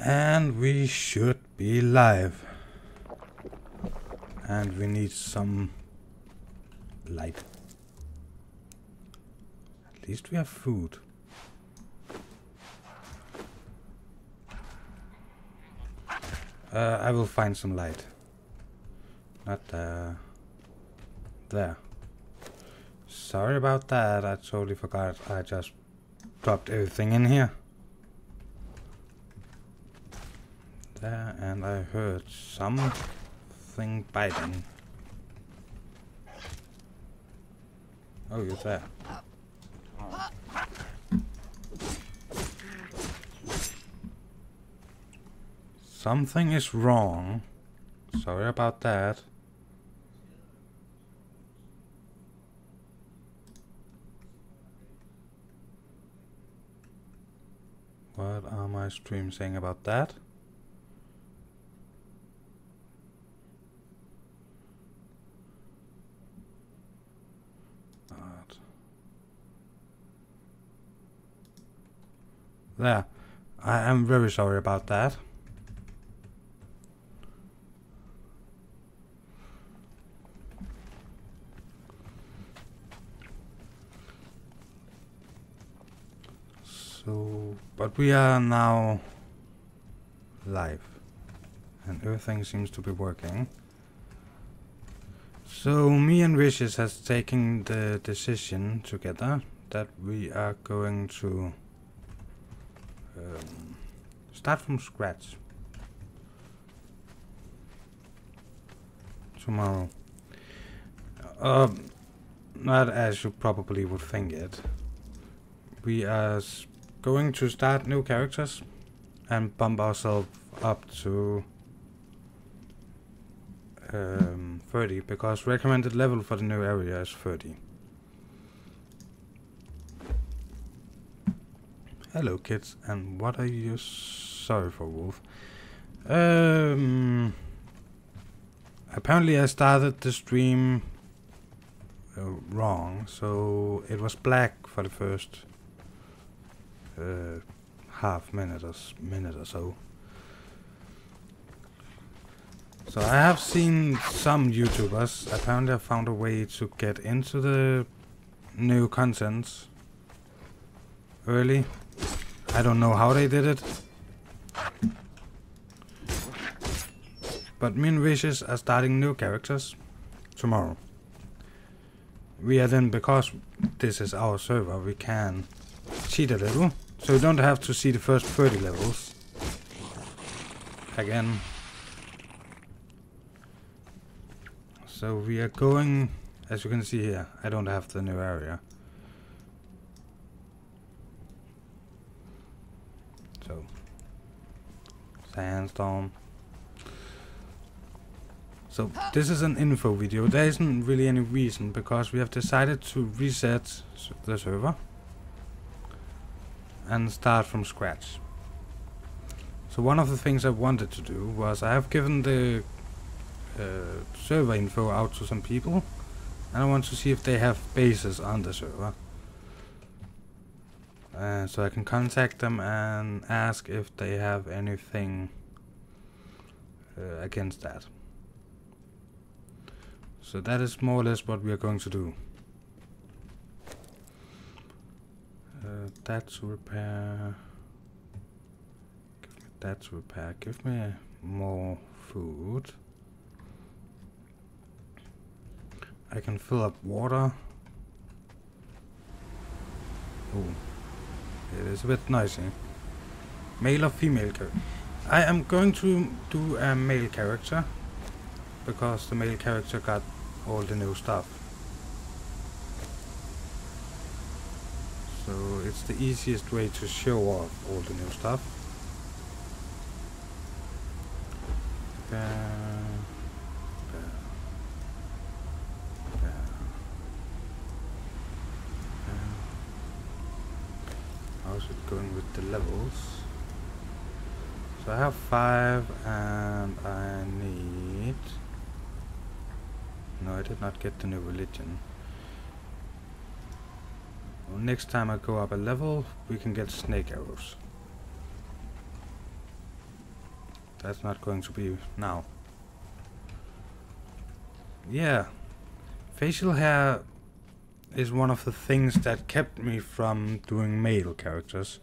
And we should be live. And we need some light. At least we have food. I will find some light. Not there. Sorry about that, I totally forgot. I just dropped everything in here. There, and I heard something biting. Oh, you're there. Something is wrong. Sorry about that. What are my streams saying about that? There. I am very sorry about that. So, but we are now live and everything seems to be working. So me and Vishous has taken the decision together that we are going to start from scratch tomorrow. Not as you probably would think it. We are going to start new characters and bump ourselves up to 30, because recommended level for the new area is 30. Hello kids, and what are you sorry for, Wolf? Apparently I started the stream wrong, so it was black for the first half minute or so. So I have seen some YouTubers apparently have found a way to get into the new content early. I don't know how they did it. But me and Vishous are starting new characters tomorrow. We are then, because this is our server, we can cheat a little. So you don't have to see the first 30 levels again. So we are going, as you can see here, I don't have the new area. So, sandstorm. So this is an info video. There isn't really any reason, because we have decided to reset the server and start from scratch. So one of the things I wanted to do was, I have given the server info out to some people, and I want to see if they have bases on the server. So I can contact them and ask if they have anything against that. So that is more or less what we are going to do. That to repair. Give me that to repair. Give me more food. I can fill up water. Oh, it is a bit noisy. Male or female character? I am going to do a male character, because the male character got all the new stuff. So it's the easiest way to show off all the new stuff. How's it going with the levels? So I have 5 and I need... No, I did not get the new religion. Well, next time I go up a level, we can get snake arrows. that's not going to be now. Yeah, facial hair is one of the things that kept me from doing male characters.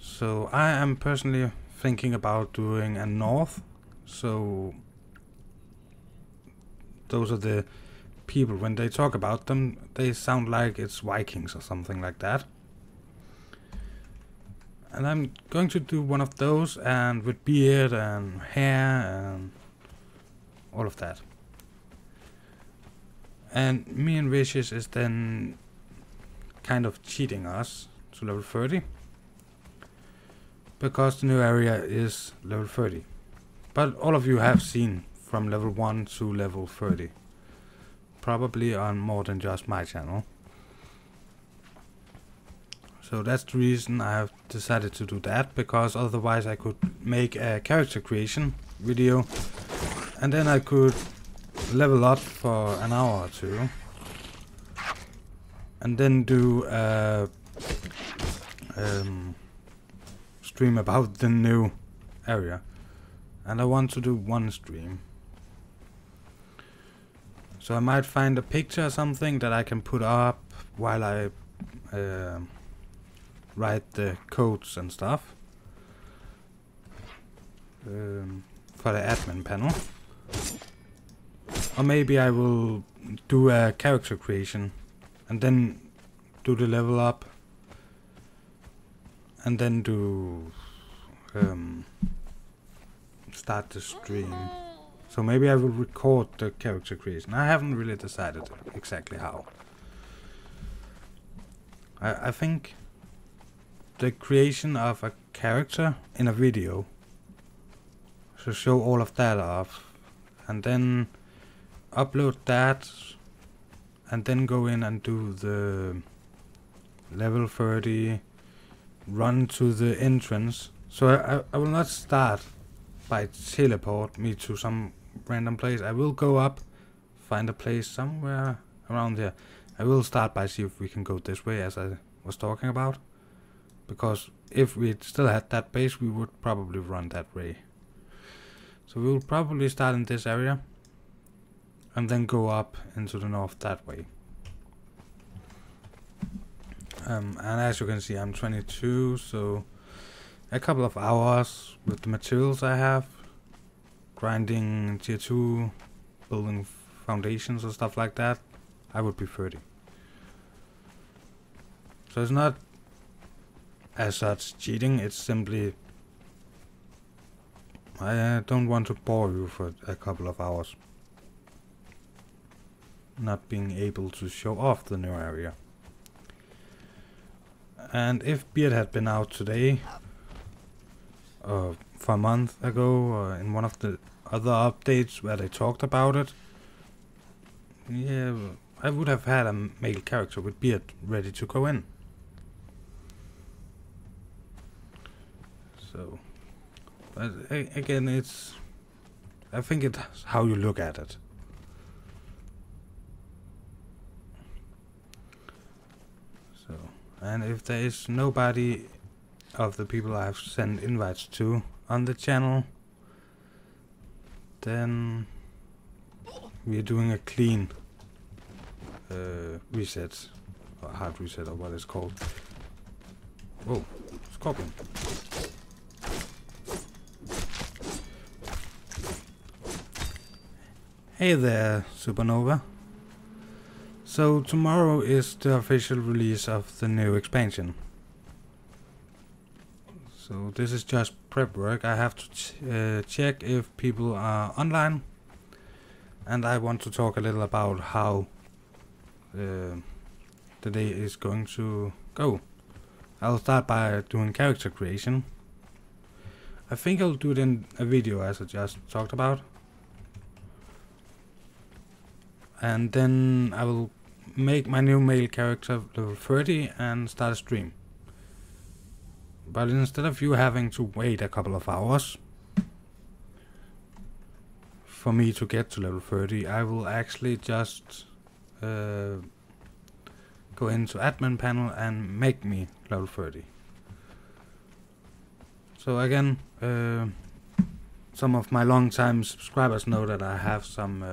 So I am personally thinking about doing a North. So those are the people, when they talk about them, they sound like it's Vikings or something like that. And I'm going to do one of those, and with beard and hair and all of that. And me and Vishous is then kind of cheating us to level 30. Because the new area is level 30. But all of you have seen from level 1 to level 30. Probably on more than just my channel. So that's the reason I have decided to do that, because otherwise I could make a character creation video and then I could level up for an hour or two and then do a stream about the new area. And I want to do one stream. So I might find a picture or something that I can put up while I write the codes and stuff for the admin panel. Or maybe I will do a character creation and then do the level up and then do start the stream. So maybe I will record the character creation. I haven't really decided exactly how. I think the creation of a character in a video should show all of that off, and then upload that, and then go in and do the level 30, run to the entrance. So I will not start by teleport me to some random place. I will go up, find a place somewhere around there. I will start by see if we can go this way, as I was talking about. Because if we still had that base, we would probably run that way. So we will probably start in this area and then go up into the north that way. And as you can see, I'm 22, so a couple of hours with the materials I have, grinding tier 2, building foundations or stuff like that, I would be 30. So it's not as such cheating, it's simply I don't want to bore you for a couple of hours not being able to show off the new area. And if Beard had been out today for a month ago, or in one of the other updates where they talked about it, yeah, I would have had a male character with Beard ready to go in. So, but again, I think it's how you look at it. So, and if there is nobody of the people I've sent invites to on the channel, then we're doing a clean reset, or hard reset, or what it's called. Whoa, scorpion. Hey there, Supernova. So tomorrow is the official release of the new expansion. So this is just prep work. I have to check if people are online, and I want to talk a little about how the day is going to go. I'll start by doing character creation. I think I'll do it in a video, as I just talked about. And then I will make my new male character level 30 and start a stream. But instead of you having to wait a couple of hours for me to get to level 30, I will actually just go into admin panel and make me level 30. So again, some of my long-time subscribers know that I have some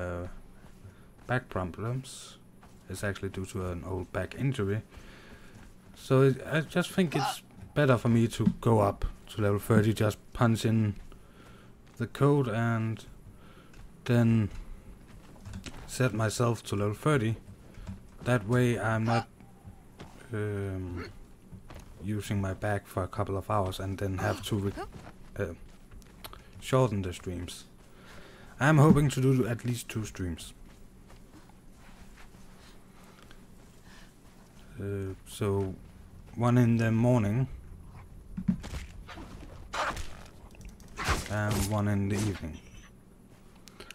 back problems. It's actually due to an old back injury. So I just think it's better for me to go up to level 30, just punch in the code and then set myself to level 30. That way I'm not using my back for a couple of hours and then have to shorten the streams. I'm hoping to do at least 2 streams. So one in the morning and one in the evening.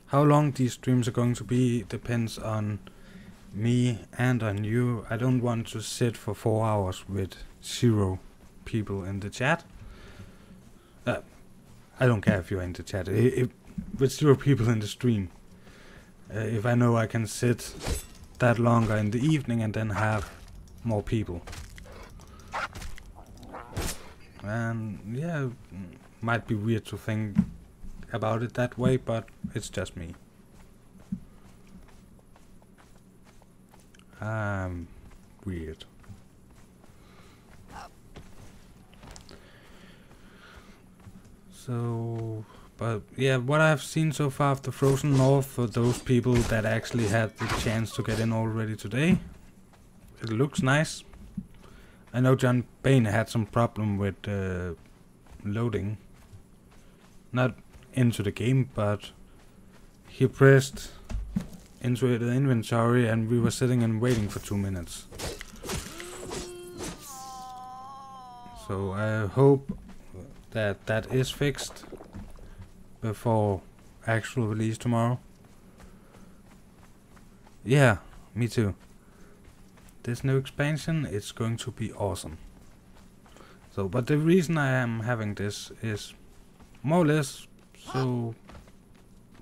How long these streams are going to be depends on me and on you. I don't want to sit for 4 hours with 0 people in the chat. I don't care if you're in the chat. With 0 people in the stream. If I know I can sit that longer in the evening and then have more people. And yeah, might be weird to think about it that way, but it's just me. I'm weird. So, but yeah, what I've seen so far of the Frozen North, for those people that actually had the chance to get in already today, it looks nice. I know John Bain had some problem with loading. Not into the game, but he pressed into the inventory and we were sitting and waiting for 2 minutes. So I hope that that is fixed before actual release tomorrow. Yeah, me too. This new expansion, it's going to be awesome. So, but the reason I am having this is more or less so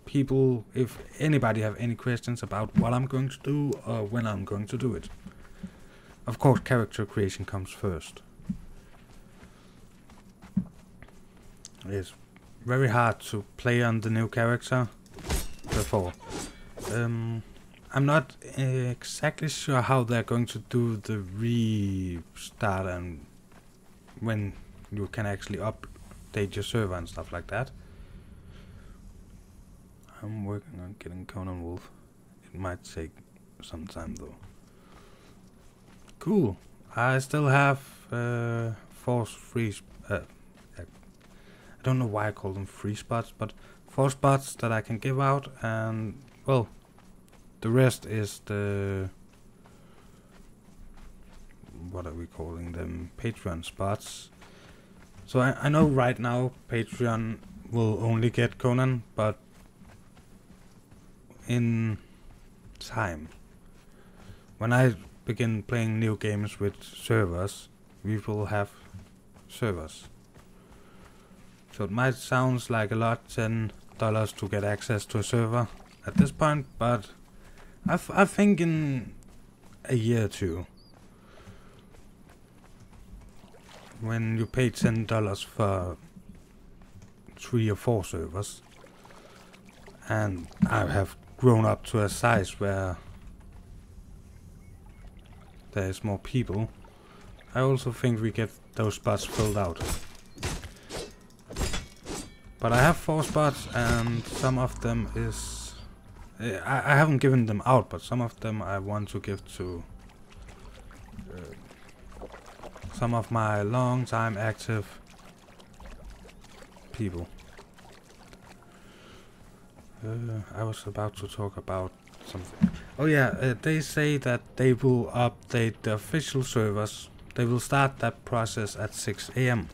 people, if anybody have any questions about what I'm going to do or when I'm going to do it. Of course, character creation comes first. It's very hard to play on the new character before. I'm not exactly sure how they're going to do the restart and when you can actually update your server and stuff like that. I'm working on getting Conan Wolf. It might take some time though. Cool. I still have 4 free. I don't know why I call them free spots, but 4 spots that I can give out, and well, the rest is the, what are we calling them, Patreon spots. So I know right now Patreon will only get Conan, but in time, when I begin playing new games with servers, we will have servers. So it might sound like a lot, $10 to get access to a server at this point, but I think in a year or 2, when you pay $10 for 3 or 4 servers, and I have grown up to a size where there is more people, I also think we get those spots filled out. But I have 4 spots, and some of them is I haven't given them out, but some of them I want to give to some of my long time active people. I was about to talk about something. Oh yeah, they say that they will update the official servers. They will start that process at 6 AM.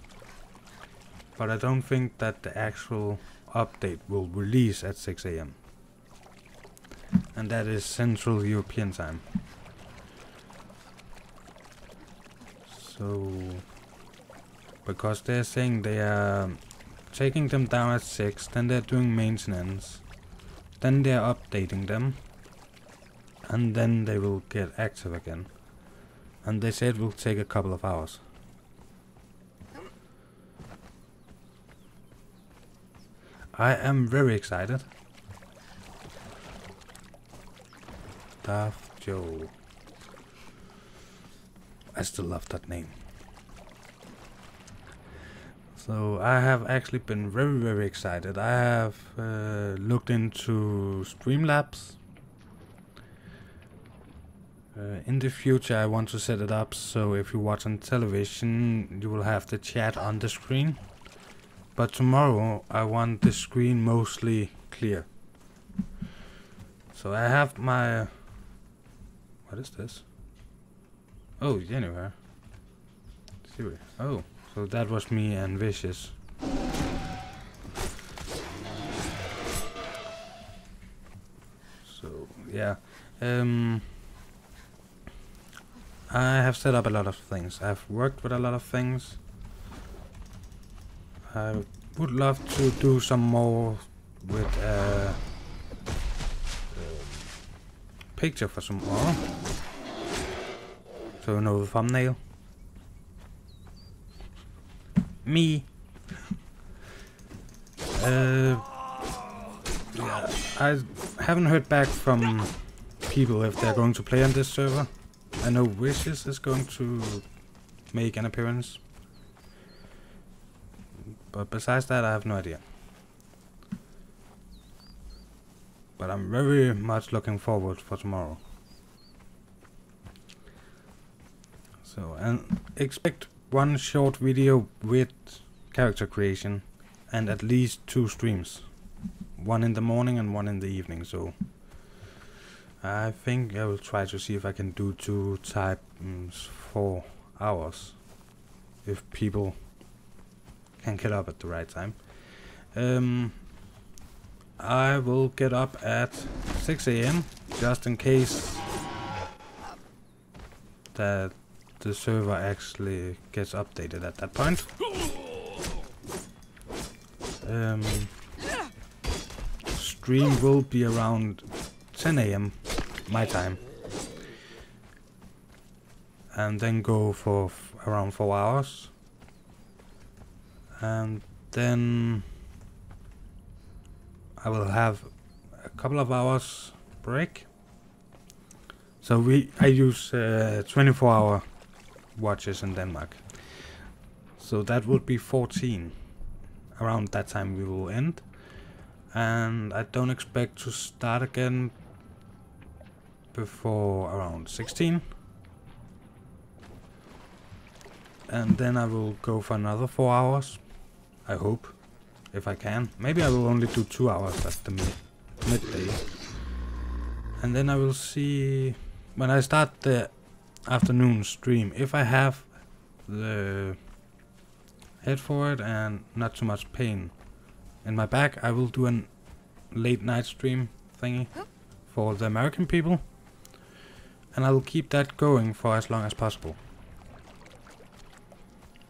But I don't think that the actual update will release at 6 AM. And that is Central European time. So, because they're saying they are taking them down at 6, then they're doing maintenance, then they're updating them, and then they will get active again. And they say it will take a couple of hours. I am very excited. Daft Joe. I still love that name. So I have actually been very excited. I have looked into Streamlabs. In the future I want to set it up so if you watch on television you will have the chat on the screen. But tomorrow I want the screen mostly clear. So I have my... What is this? Oh, anywhere. Oh, so that was me and Vishous. So, yeah. I have set up a lot of things. I've worked with a lot of things. I would love to do some more with picture for some more. So you know the thumbnail. Me. Yeah, I haven't heard back from people if they're going to play on this server. I know Vishous is going to make an appearance. But besides that, I have no idea. But I'm very much looking forward for tomorrow. So, and expect one short video with character creation and at least 2 streams. One in the morning and one in the evening, so I think I will try to see if I can do 2 times 4 hours. If people can get up at the right time. I will get up at 6 AM just in case that the server actually gets updated at that point. Stream will be around 10 AM my time, and then go for around 4 hours, and then I will have a couple of hours break. So I use 24-hour watches in Denmark, so that would be 14. Around that time we will end, and I don't expect to start again before around 16. And then I will go for another 4 hours, I hope, if I can. Maybe I will only do 2 hours at the midday. And then I will see, when I start the afternoon stream, if I have the head for it and not too much pain in my back, I will do a late night stream thingy for the American people. And I will keep that going for as long as possible.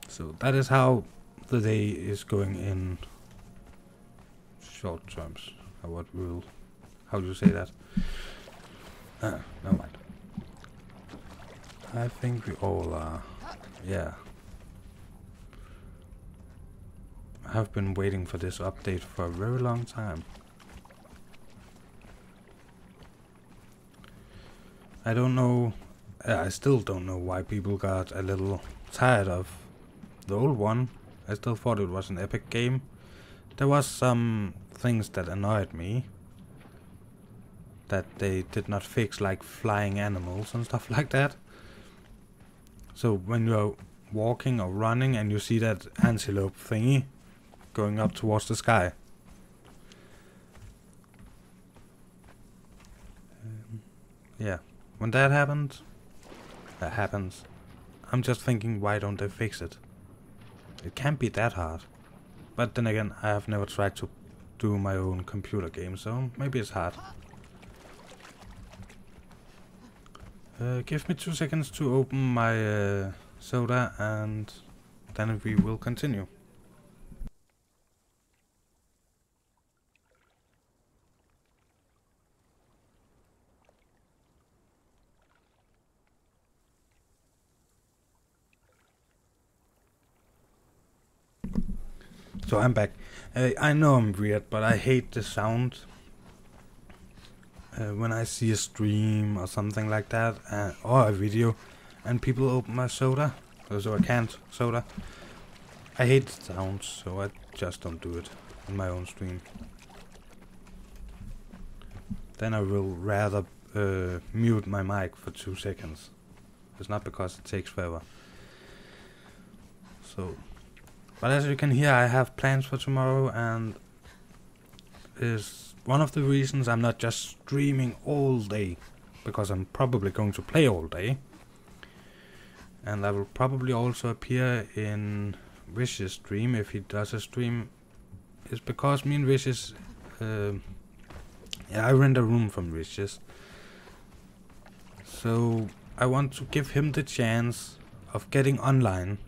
So that is how the day is going in short terms. How do you say that? Never mind. I think we all are. Yeah. I have been waiting for this update for a very long time. I don't know. I still don't know why people got a little tired of the old one. I still thought it was an epic game. There was some things that annoyed me that they did not fix, like flying animals and stuff like that. So when you're walking or running and you see that antelope thingy going up towards the sky, yeah, when that happens, I'm just thinking, why don't they fix it? It can't be that hard. But then again, I have never tried to do my own computer game, so maybe it's hard. Give me 2 seconds to open my soda, and then we will continue. So I'm back. I know I'm weird, but I hate the sound when I see a stream or something like that, or a video, and people open my soda, so a canned soda. I hate the sounds, so I just don't do it on my own stream. Then I will rather mute my mic for 2 seconds. It's not because it takes forever. So, but as you can hear, I have plans for tomorrow, and is one of the reasons I'm not just streaming all day, because I'm probably going to play all day, and I will probably also appear in Vishous' stream if he does a stream. Is because me and Vishous, I rent a room from Vishous, so I want to give him the chance of getting online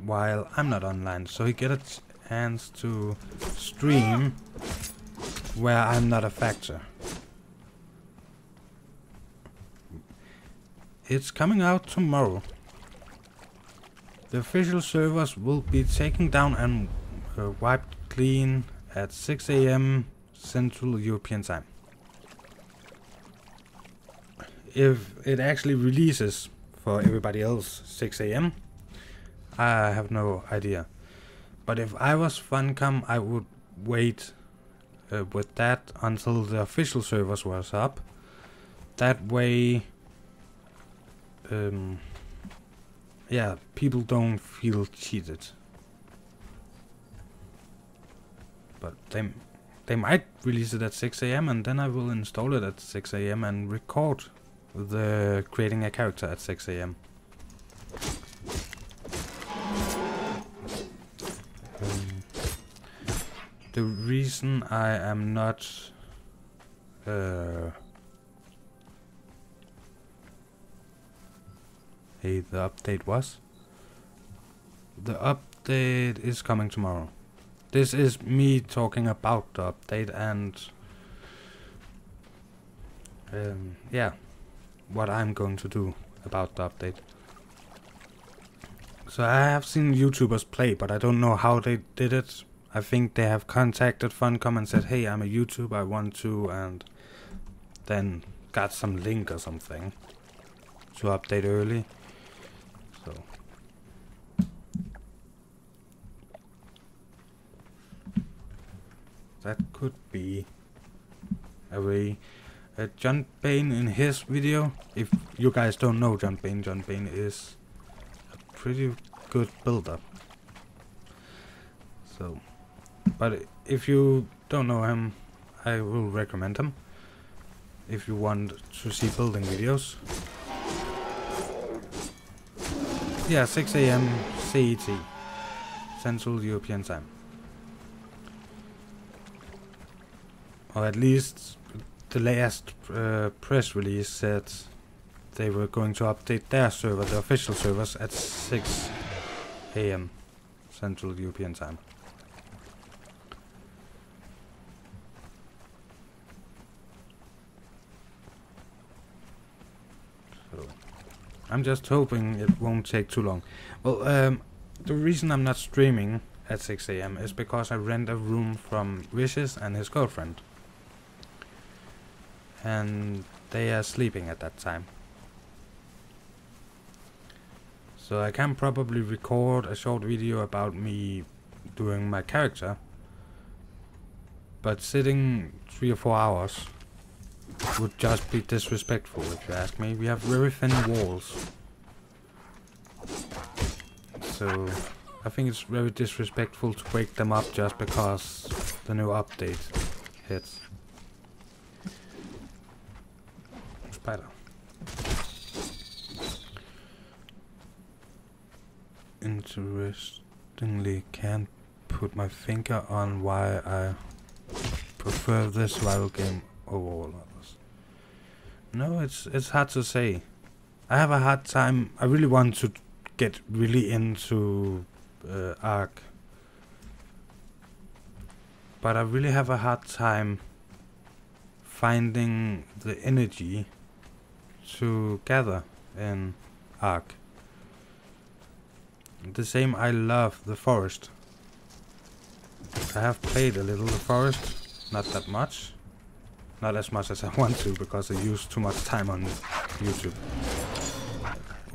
while I'm not online, so he get a chance to stream where I'm not a factor. It's coming out tomorrow. The official servers will be taken down and wiped clean at 6 AM Central European Time. If it actually releases for everybody else 6 AM, I have no idea. But if I was Funcom, I would wait with that until the official servers was up. That way, yeah, people don't feel cheated. But they might release it at 6 AM, and then I will install it at 6 AM and record the creating a character at 6 AM. The reason I am not hey, the update was? The update is coming tomorrow. This is me talking about the update and yeah, what I'm going to do about the update. So I have seen YouTubers play, but I don't know how they did it. I think they have contacted Funcom and said, hey, I'm a YouTuber, I want to, and then got some link or something to update early. So that could be a way. John Bain in his video, if you guys don't know John Bain is a pretty good builder. So, but if you don't know him, I will recommend him if you want to see building videos. Yeah, 6 AM CET, Central European Time. Or at least the last press release said they were going to update their server, the official servers, at 6 AM Central European Time. So I'm just hoping it won't take too long. Well, the reason I'm not streaming at 6 AM is because I rent a room from Vishous and his girlfriend, and they are sleeping at that time. So I can probably record a short video about me doing my character, but sitting 3 or 4 hours would just be disrespectful, if you ask me. We have very thin walls, so I think it's very disrespectful to wake them up just because the new update hits. Spider. Interestingly, can't put my finger on why I prefer this survival game over all others. No, it's hard to say. I have a hard time. I really want to get really into Ark, but I really have a hard time finding the energy to gather in Ark. The same, I love the forest, I have played a little the forest, not that much. Not as much as I want to, because I use too much time on YouTube.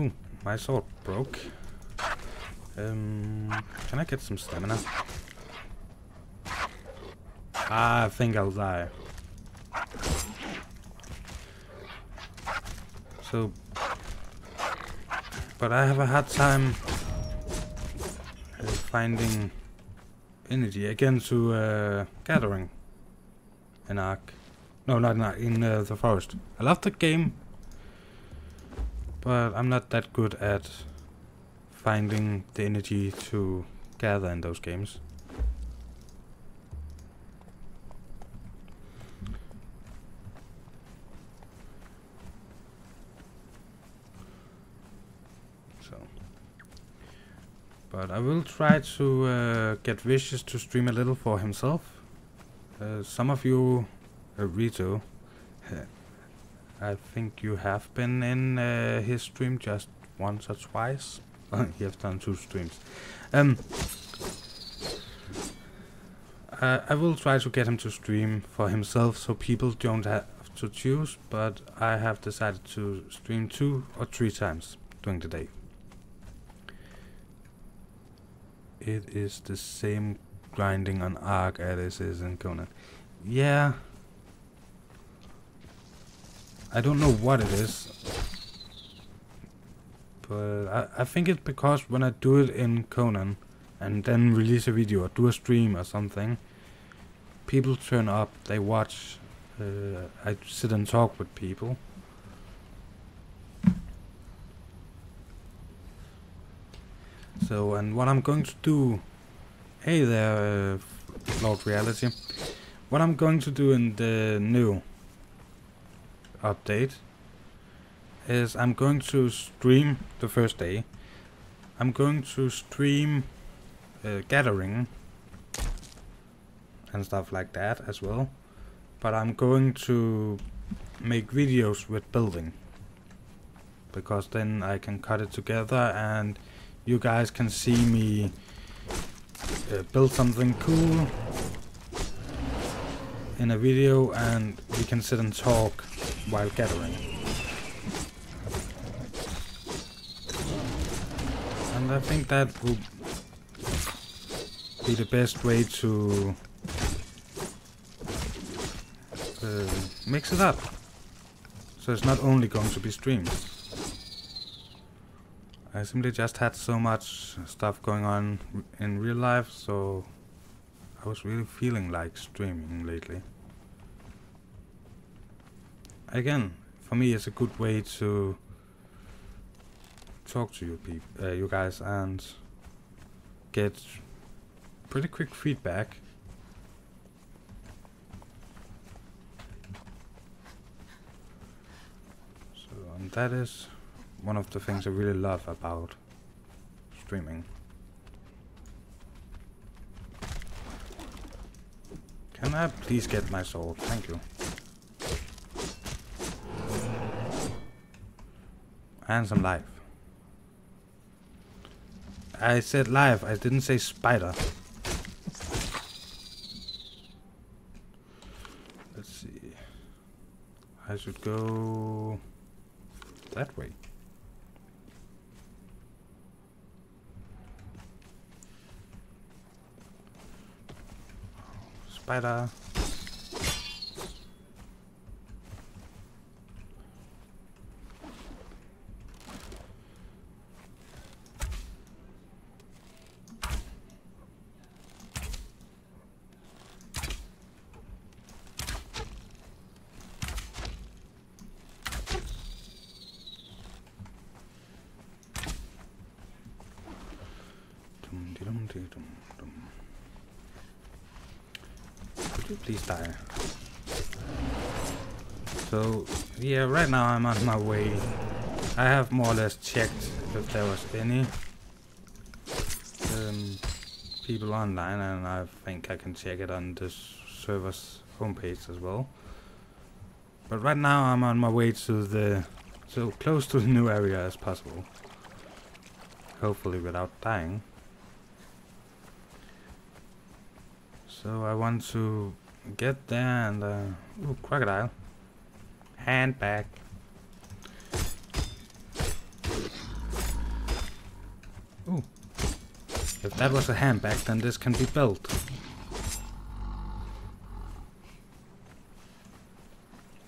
Ooh, my sword broke. Can I get some stamina? I think I'll die. So, but I have a hard time finding energy again to gathering an arc. No, not in the forest. I love the game, but I'm not that good at finding the energy to gather in those games. So, but I will try to get Vishous to stream a little for himself. Some of you, Rito, I think you have been in his stream just once or twice. You have done 2 streams. I will try to get him to stream for himself so people don't have to choose, but I have decided to stream 2 or 3 times during the day. It is the same grinding on Arc as it is in Conan. Yeah. I don't know what it is. But I think it's because when I do it in Conan and then release a video or do a stream or something, people turn up, they watch, I sit and talk with people. So, and what I'm going to do, hey there, Lord Reality, what I'm going to do in the new update is I'm going to stream the first day. I'm going to stream gathering and stuff like that as well, but I'm going to make videos with building, because then I can cut it together and you guys can see me build something cool in a video, and we can sit and talk while gathering. And I think that will be the best way to mix it up. So it's not only going to be streams. I simply just had so much stuff going on in real life, so I was really feeling like streaming lately. Again, for me it's a good way to talk to you guys, and get pretty quick feedback. So, and that is one of the things I really love about streaming. Can I please get my sword? Thank you. And some life. I said live, I didn't say spider. Let's see. I should go that way. Spider. Could you please die? So, yeah, right now I'm on my way. I have more or less checked if there was any people online, and I think I can check it on this server's homepage as well. But right now I'm on my way to so close to the new area as possible. Hopefully without dying. So I want to get there and ooh, crocodile. Handbag. Ooh. If that was a handbag, then this can be built.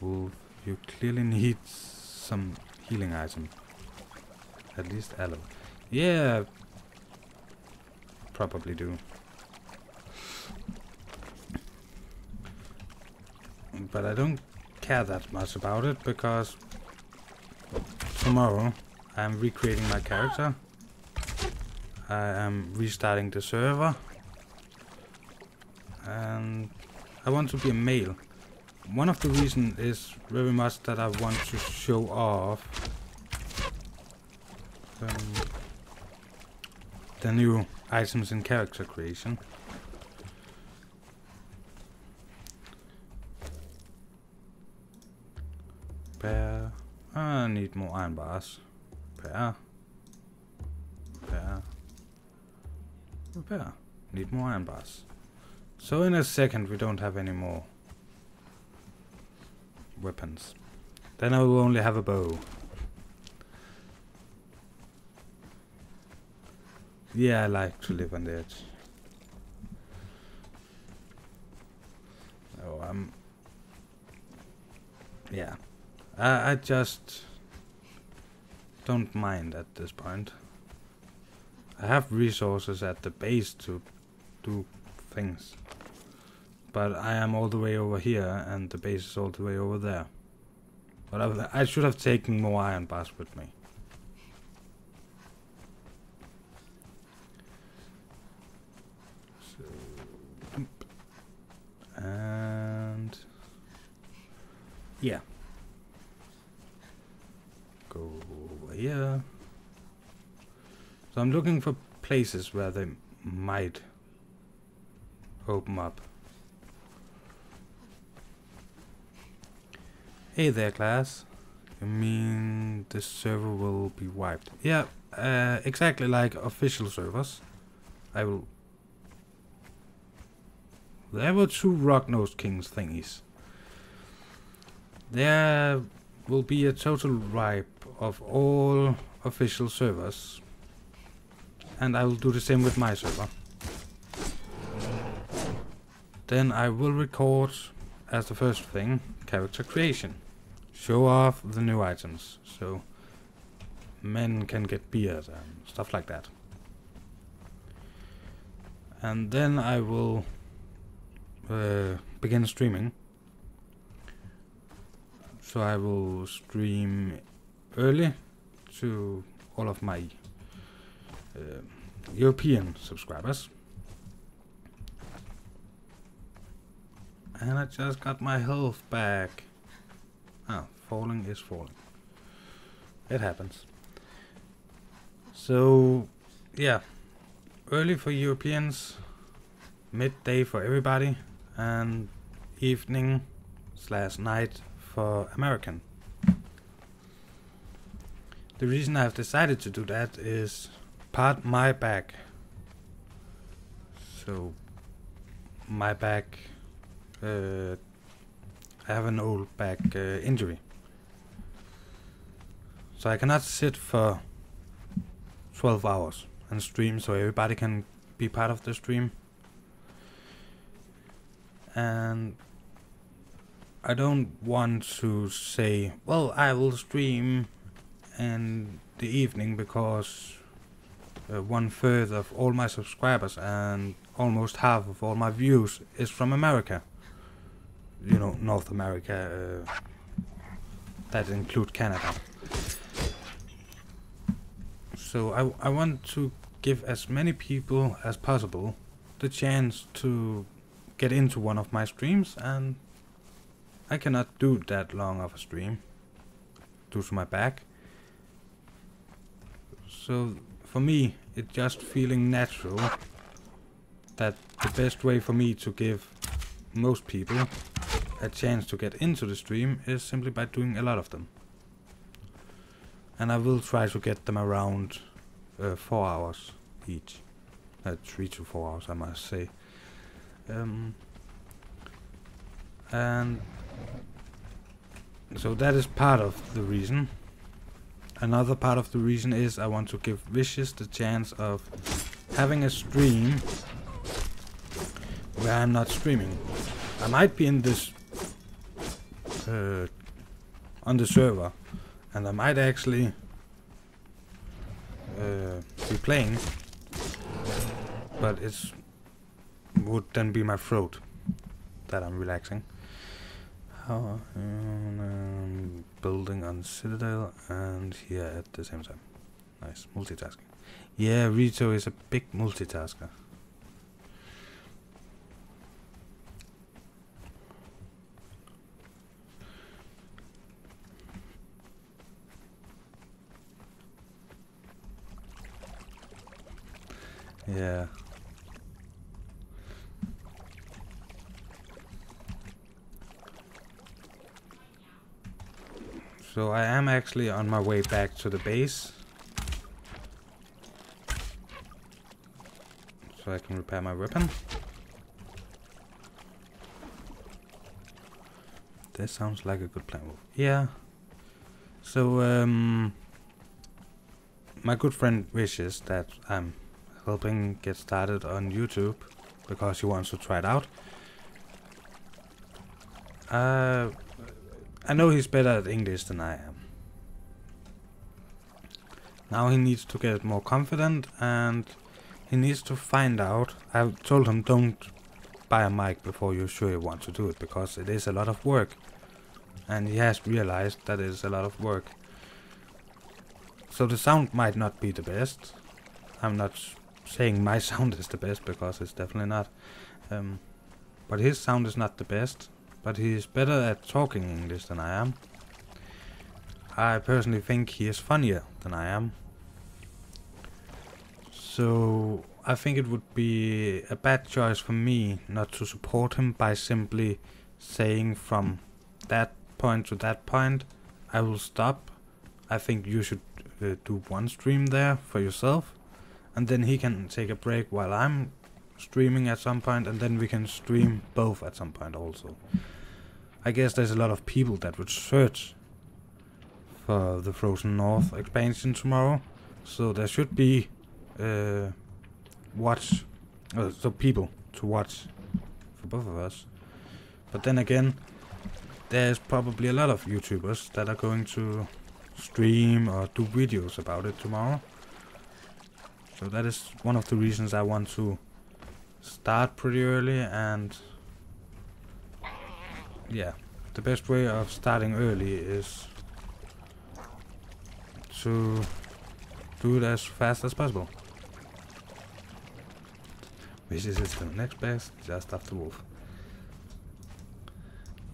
Ooh, you clearly need some healing item. At least aloe. Yeah, probably do. But I don't care that much about it because tomorrow I'm recreating my character. I am restarting the server. And I want to be a male. One of the reasons is very much that I want to show off the new items in character creation. Repair. I need more iron bars. Repair. Repair. Repair. Need more iron bars. So in a second we don't have any more weapons. Then I will only have a bow. Yeah, I like to live on the edge. Oh, yeah. I just don't mind at this point. I have resources at the base to do things. But I am all the way over here and the base is all the way over there. But I should have taken more iron bars with me. So, and yeah. Go over here. So I'm looking for places where they might open up. Hey there, class. You mean the server will be wiped? Yeah, exactly like official servers. There were 2 Rock-Nosed Kings thingies. There will be a total wipe of all official servers. And I will do the same with my server. Then I will record as the first thing character creation. Show off the new items so men can get beard and stuff like that. And then I will begin streaming. So I will stream early to all of my European subscribers. And I just got my health back. Ah, falling is falling. It happens. So, yeah. Early for Europeans, midday for everybody, and evening/night for American. The reason I've decided to do that is part my back. So, my back, I have an old back injury. So I cannot sit for 12 hours and stream so everybody can be part of the stream. And I don't want to say, well, I will stream in the evening because 1/3 of all my subscribers and almost half of all my views is from America. You know, North America, that include Canada. So I want to give as many people as possible the chance to get into one of my streams, and I cannot do that long of a stream due to my back. So for me, it's just feeling natural that the best way for me to give most people a chance to get into the stream is simply by doing a lot of them. And I will try to get them around 4 hours each. 3 to 4 hours, I must say. And so that is part of the reason. Another part of the reason is I want to give Vishous the chance of having a stream where I'm not streaming. I might be in this on the server, and I might actually be playing, but it's would then be my throat that I'm relaxing. How building on Citadel and here at the same time. Nice multitasking. Yeah, Rito is a big multitasker. Yeah. So I am actually on my way back to the base, so I can repair my weapon. This sounds like a good plan. Yeah. So my good friend wishes that I'm helping get started on YouTube because he wants to try it out. I know he's better at English than I am. Now he needs to get more confident, and he needs to find out. I've told him don't buy a mic before you're sure you want to do it, because it is a lot of work. And he has realized that it is a lot of work. So the sound might not be the best. I'm not saying my sound is the best, because it's definitely not. But his sound is not the best. But he is better at talking English than I am. I personally think he is funnier than I am. So I think it would be a bad choice for me not to support him by simply saying from that point to that point, I will stop. I think you should do one stream there for yourself, and then he can take a break while I'm streaming at some point, and then we can stream both at some point also. I guess there's a lot of people that would search for the Frozen North expansion tomorrow, so there should be so people to watch for both of us. But then again, there's probably a lot of YouTubers that are going to stream or do videos about it tomorrow. So that is one of the reasons I want to start pretty early. And yeah, the best way of starting early is to do it as fast as possible. Which is the next base, just after Wolf.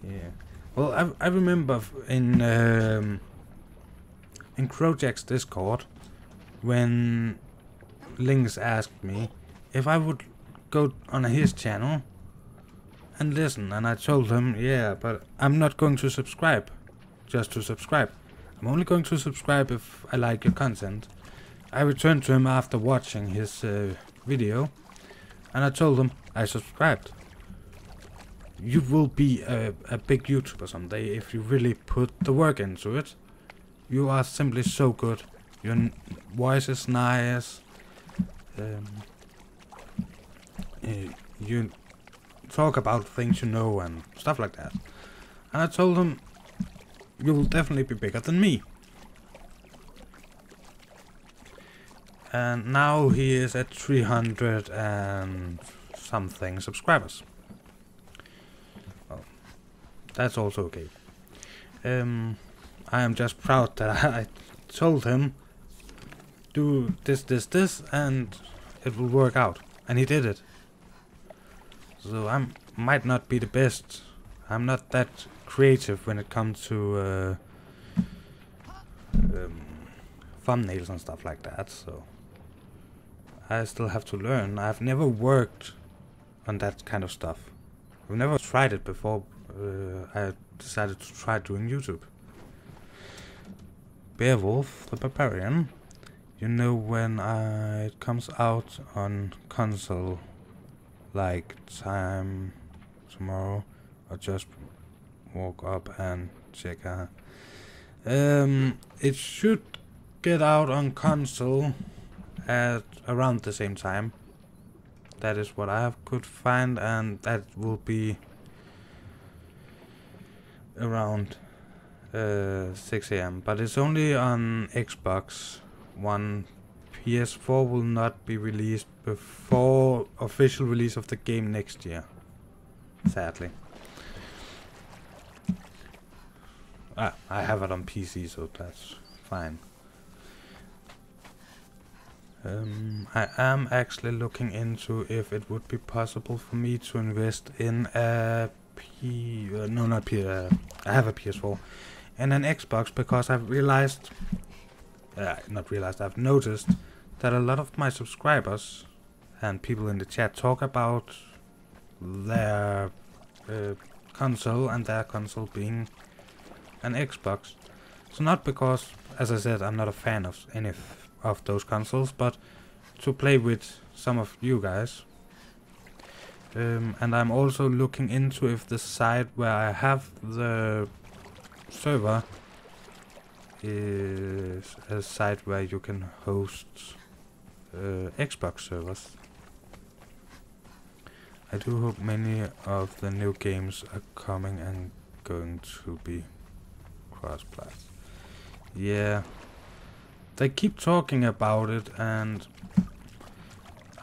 Yeah. Well, I remember in Crojack's Discord when Lynx asked me if I would go on his channel and listen, and I told him, yeah, but I'm not going to subscribe just to subscribe. I'm only going to subscribe if I like your content. I returned to him after watching his video, and I told him I subscribed. You will be a big YouTuber someday if you really put the work into it. You are simply so good. Your voice is nice. You talk about things you know and stuff like that. And I told him, you will definitely be bigger than me. And now he is at 300 and something subscribers. Well, that's also okay. I am just proud that I told him, do this, and it will work out. And he did it. So I might not be the best. I'm not that creative when it comes to thumbnails and stuff like that. So I still have to learn. I've never worked on that kind of stuff. I've never tried it before I decided to try doing YouTube. Beowulf the Barbarian. You know when it comes out on console like time tomorrow, or just walk up and check. It should get out on console at around the same time. That is what I could find, and that will be around 6 AM. But it's only on Xbox One. PS4 will not be released before official release of the game next year, sadly. I have it on PC, so that's fine. I am actually looking into if it would be possible for me to invest in a I have a PS4 and an Xbox, because I've realized, I've noticed that a lot of my subscribers and people in the chat talk about their console, and their console being an Xbox. So not because, as I said, I'm not a fan of any of those consoles, but to play with some of you guys. And I'm also looking into if the site where I have the server is a site where you can host Xbox servers. I do hope many of the new games are coming and going to be cross-plat. Yeah, they keep talking about it, and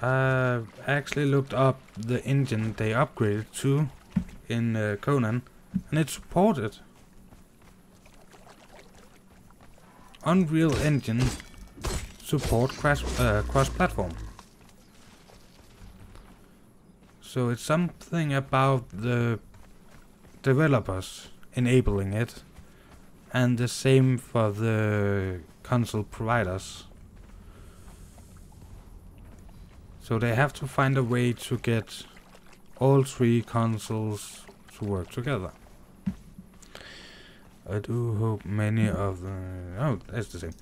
I actually looked up the engine they upgraded to in Conan, and it's supported. Unreal Engine support cross-platform. So it's something about the developers enabling it, and the same for the console providers. So they have to find a way to get all three consoles to work together. I do hope many of the... Oh, that's the same.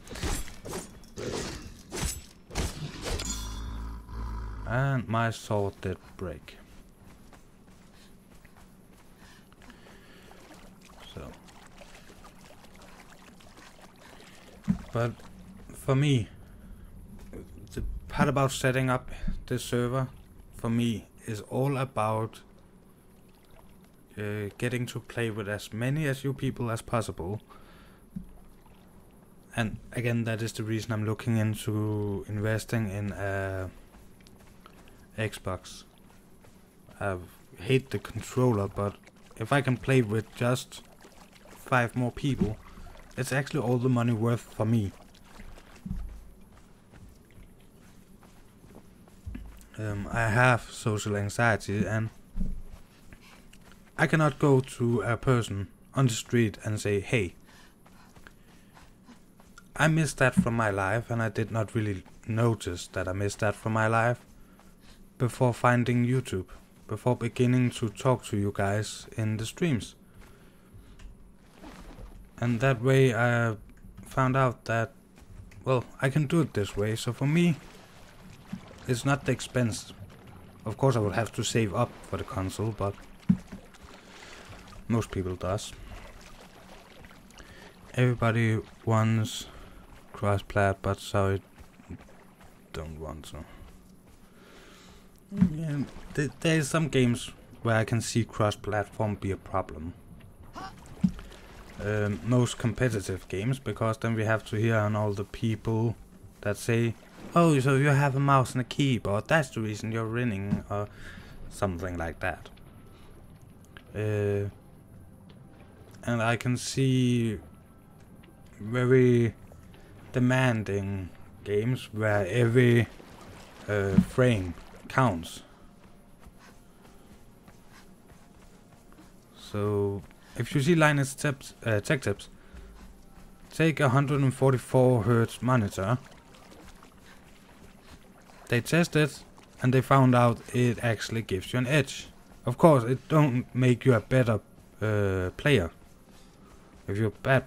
And my sword did break. So. But for me, the part about setting up this server, for me, is all about getting to play with as many as you people as possible. And again, that is the reason I'm looking into investing in a Xbox. I hate the controller, but if I can play with just 5 more people, it's actually all the money worth for me. I have social anxiety, and I cannot go to a person on the street and say, hey, I missed that from my life, and I did not really notice that I missed that from my life before finding YouTube, before beginning to talk to you guys in the streams. And that way I found out that, well, I can do it this way. So for me, it's not the expense. Of course I would have to save up for the console, but most people does. Everybody wants cross-plat, but sorry, don't want to. Yeah, there's some games where I can see cross-platform be a problem. Most competitive games, because then we have to hear on all the people that say, oh, so you have a mouse and a keyboard, that's the reason you're winning, or something like that. And I can see very demanding games where every frame counts. So if you see Linus tech tips, take a 144 Hz monitor. They tested and they found out it actually gives you an edge. Of course, it don't make you a better player. If you're a bad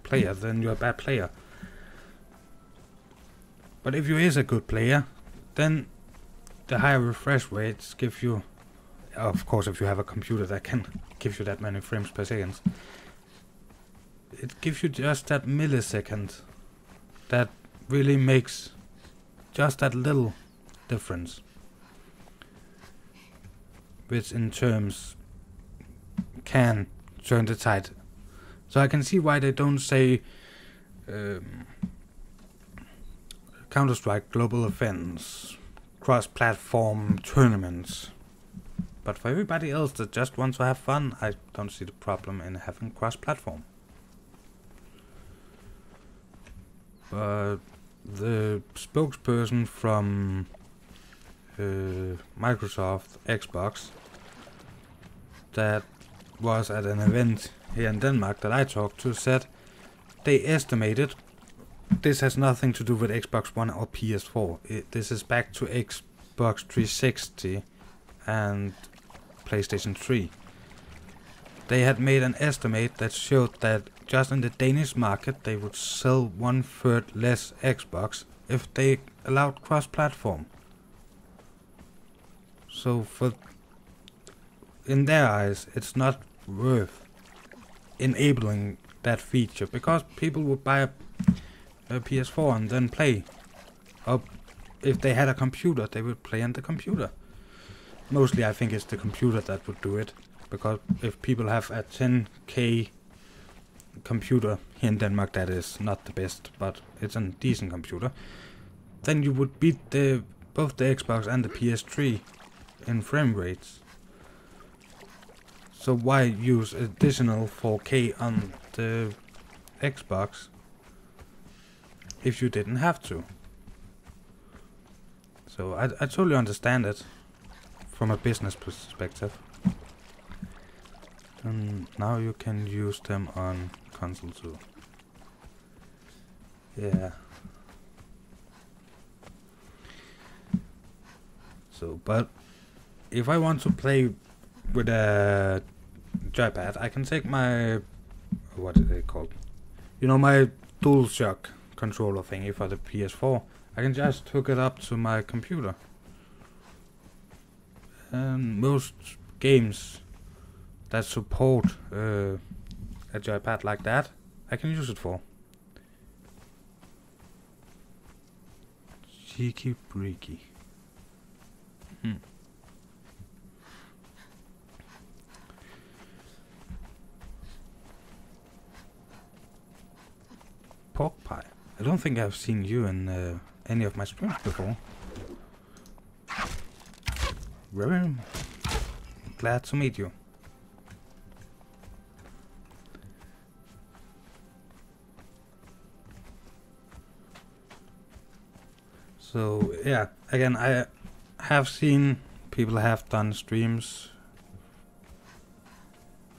player, then you're a bad player. But if you is a good player, then the higher refresh rates give you, of course, if you have a computer that can give you that many frames per second, it gives you just that millisecond that really makes just that little difference, which in terms can turn the tide. So I can see why they don't say Counter-Strike Global Offense, cross-platform tournaments. But for everybody else that just wants to have fun, I don't see the problem in having cross-platform. But the spokesperson from Microsoft Xbox that was at an event here in Denmark that I talked to said they estimated, this has nothing to do with Xbox One or PS4, this is back to Xbox 360 and PlayStation 3. They had made an estimate that showed that just in the Danish market they would sell 1/3 less Xbox if they allowed cross-platform. So in their eyes it's not worth enabling that feature, because people would buy a PS4 and then play. Or if they had a computer, they would play on the computer. Mostly I think it's the computer that would do it, because if people have a 10K computer here in Denmark that is not the best, but it's a decent computer, then you would beat both the Xbox and the PS3 in frame rates. So why use additional 4K on the Xbox if you didn't have to? So I totally understand it from a business perspective. And now you can use them on console too. Yeah. So, but if I want to play with a joypad, I can take my, what is it called? You know, my DualShock controller thingy for the PS4. I can just hook it up to my computer. And most games that support a joypad like that, I can use it for. Cheeky breaky. Pork pie. I don't think I've seen you in any of my streams before. Very glad to meet you. So yeah, again, I have seen people have done streams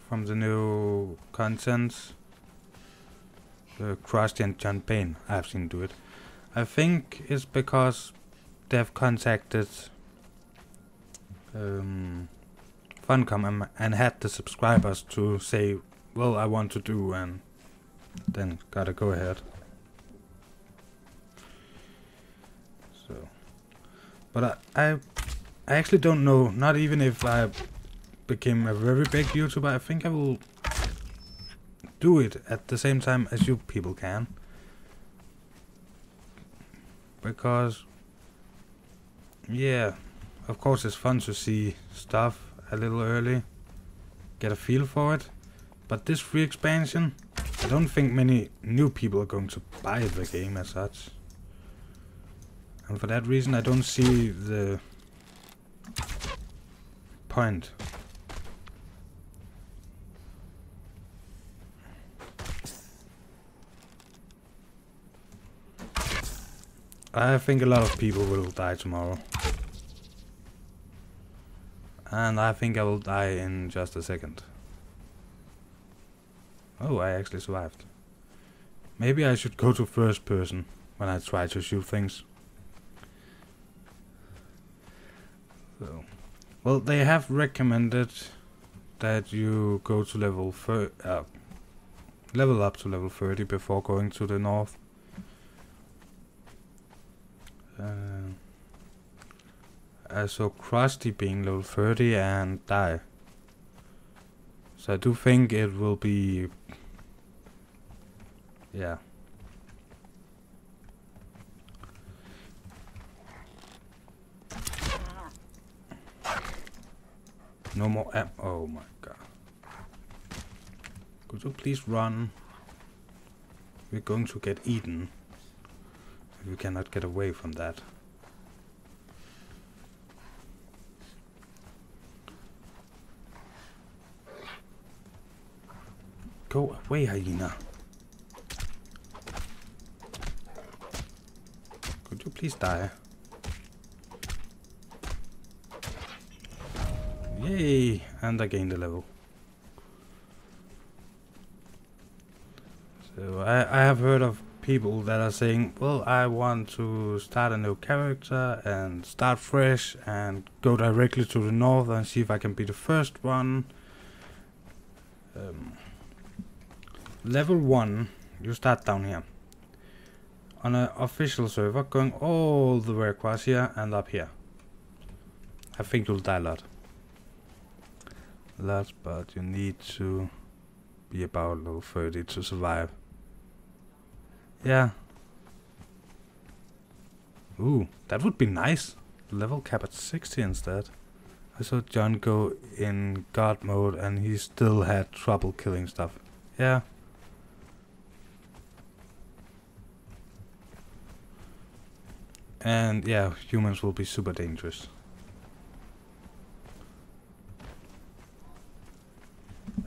from the new content. Krusty and John Payne, I've seen do it. I think it's because they've contacted Funcom and had the subscribers to say, well, I want to do, and then gotta go ahead. So, but I actually don't know, not even if I became a very big YouTuber, I think I will do it at the same time as you people can. Because, yeah, of course it's fun to see stuff a little early, get a feel for it, but this free expansion, I don't think many new people are going to buy the game as such. And for that reason I don't see the point. I think a lot of people will die tomorrow. And I think I will die in just a second. Oh, I actually survived. Maybe I should go to first person when I try to shoot things. So, well, they have recommended that you go to level up to level 30 before going to the north. I saw Krusty being level 30 and die. So I do think it will be... yeah. No more oh my god. Could you please run? We're going to get eaten. We cannot get away from that. Go away, hyena. Could you please die? Yay! And I gained a level. So I have heard of people that are saying, well, I want to start a new character and start fresh and go directly to the north and see if I can be the first one. Level 1, you start down here. On an official server, going all the way across here and up here. I think you'll die a lot. But you need to be about level 30 to survive. Yeah. Ooh, that would be nice. Level cap at 60 instead. I saw John go in God mode and he still had trouble killing stuff. Yeah. And yeah, humans will be super dangerous.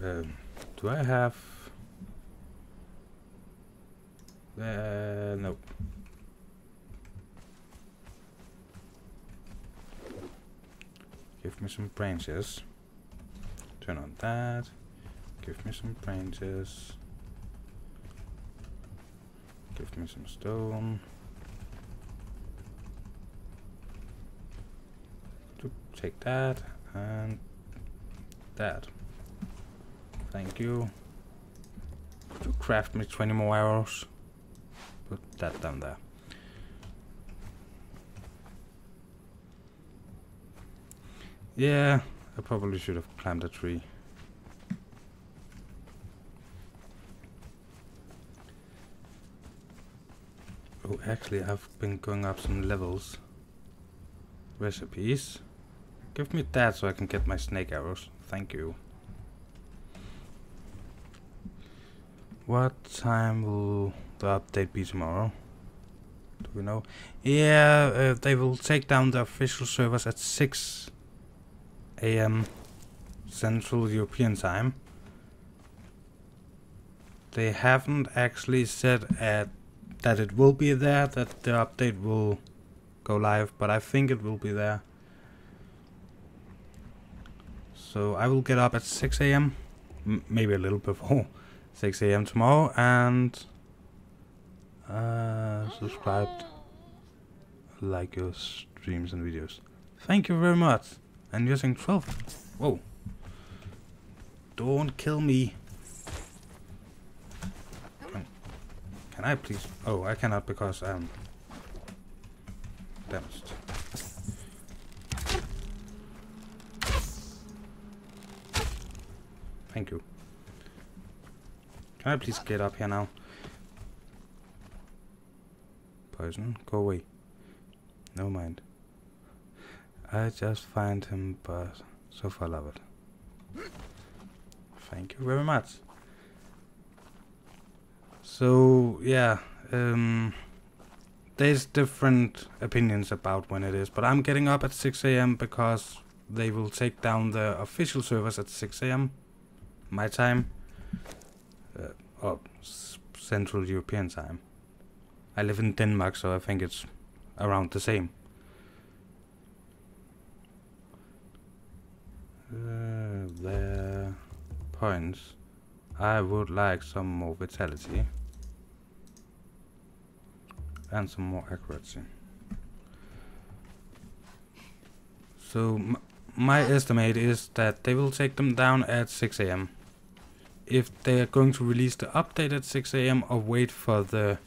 Do I have... nope. Give me some branches. Turn on that. Give me some branches. Give me some stone. Take that and that. Thank you. To craft me 20 more arrows. Put that down there. Yeah, I probably should have climbed a tree. Oh, actually, I've been going up some levels. Recipes. Give me that so I can get my snake arrows. Thank you. What time will the update be tomorrow? Do we know? Yeah, they will take down the official servers at 6 AM Central European Time. They haven't actually said that it will be there, that the update will go live, but I think it will be there. So I will get up at 6 AM, maybe a little before 6 AM tomorrow, and subscribe, like your streams and videos. Thank you very much. And using 12. Whoa. Don't kill me. Can I please? Oh, I cannot because I'm damaged. Thank you. Can I please get up here now? Poison, go away. No mind. I just find him, but so far love it. Thank you very much. So yeah, there's different opinions about when it is, but I'm getting up at 6 AM because they will take down the official servers at 6 AM my time, or Central European time. I live in Denmark, so I think it's around the same. There points. I would like some more vitality and some more accuracy. So my estimate is that they will take them down at 6 AM. If they are going to release the update at 6 AM or wait for the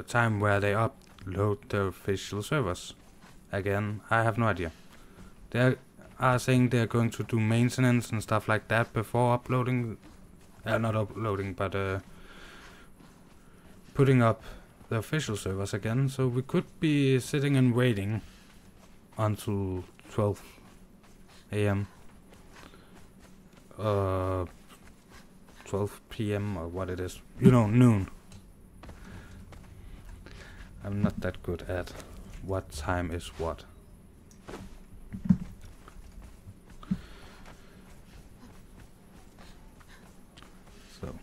time where they upload the official servers. Again, I have no idea. they are saying they're going to do maintenance and stuff like that before uploading, not uploading, but putting up the official servers again. So we could be sitting and waiting until 12 a.m. 12 p.m. or what it is, you know, noon. I'm not that good at what time is what. So,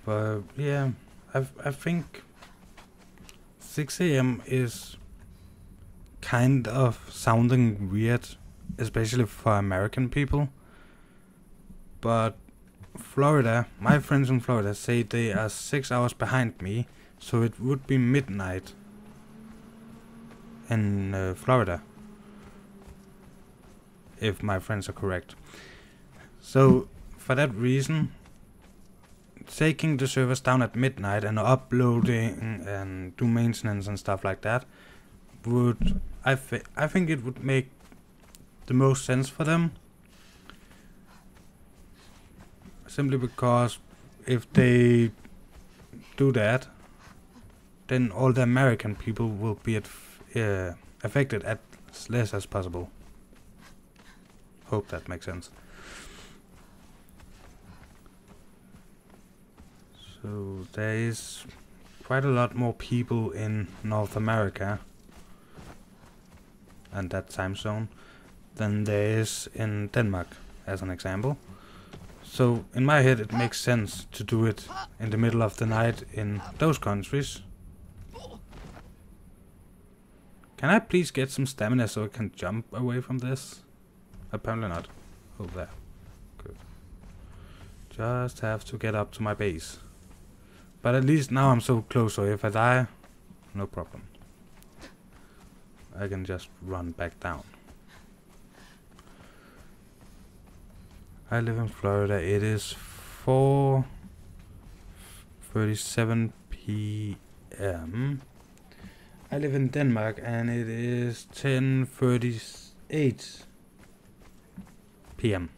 but yeah, I think 6 a.m. is kind of sounding weird, especially for American people. But Florida, my friends in Florida say they are 6 hours behind me, so it would be midnight in Florida, if my friends are correct. So for that reason, taking the servers down at midnight and uploading and do maintenance and stuff like that would, I think it would make the most sense for them. Simply because if they do that, then all the American people will be affected as less as possible. Hope that makes sense. So there is quite a lot more people in North America and that time zone than there is in Denmark, as an example. So in my head it makes sense to do it in the middle of the night in those countries. Can I please get some stamina so I can jump away from this? Apparently not. Oh, there. Good. Just have to get up to my base. But at least now I'm so close, so if I die, no problem. I can just run back down. I live in Florida. It is 4:37 p.m. I live in Denmark and it is 10:38 p.m.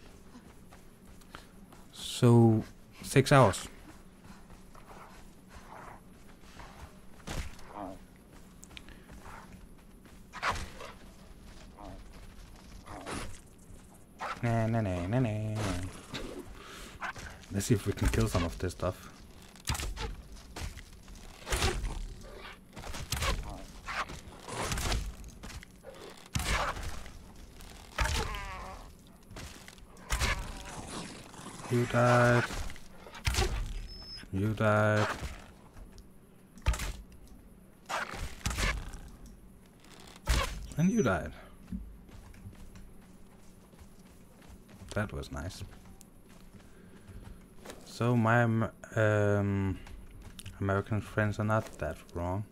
So 6 hours. Nah, nah, nah, nah, nah. Let's see if we can kill some of this stuff. You died. You died. And you died. That was nice. So my American friends are not that wrong.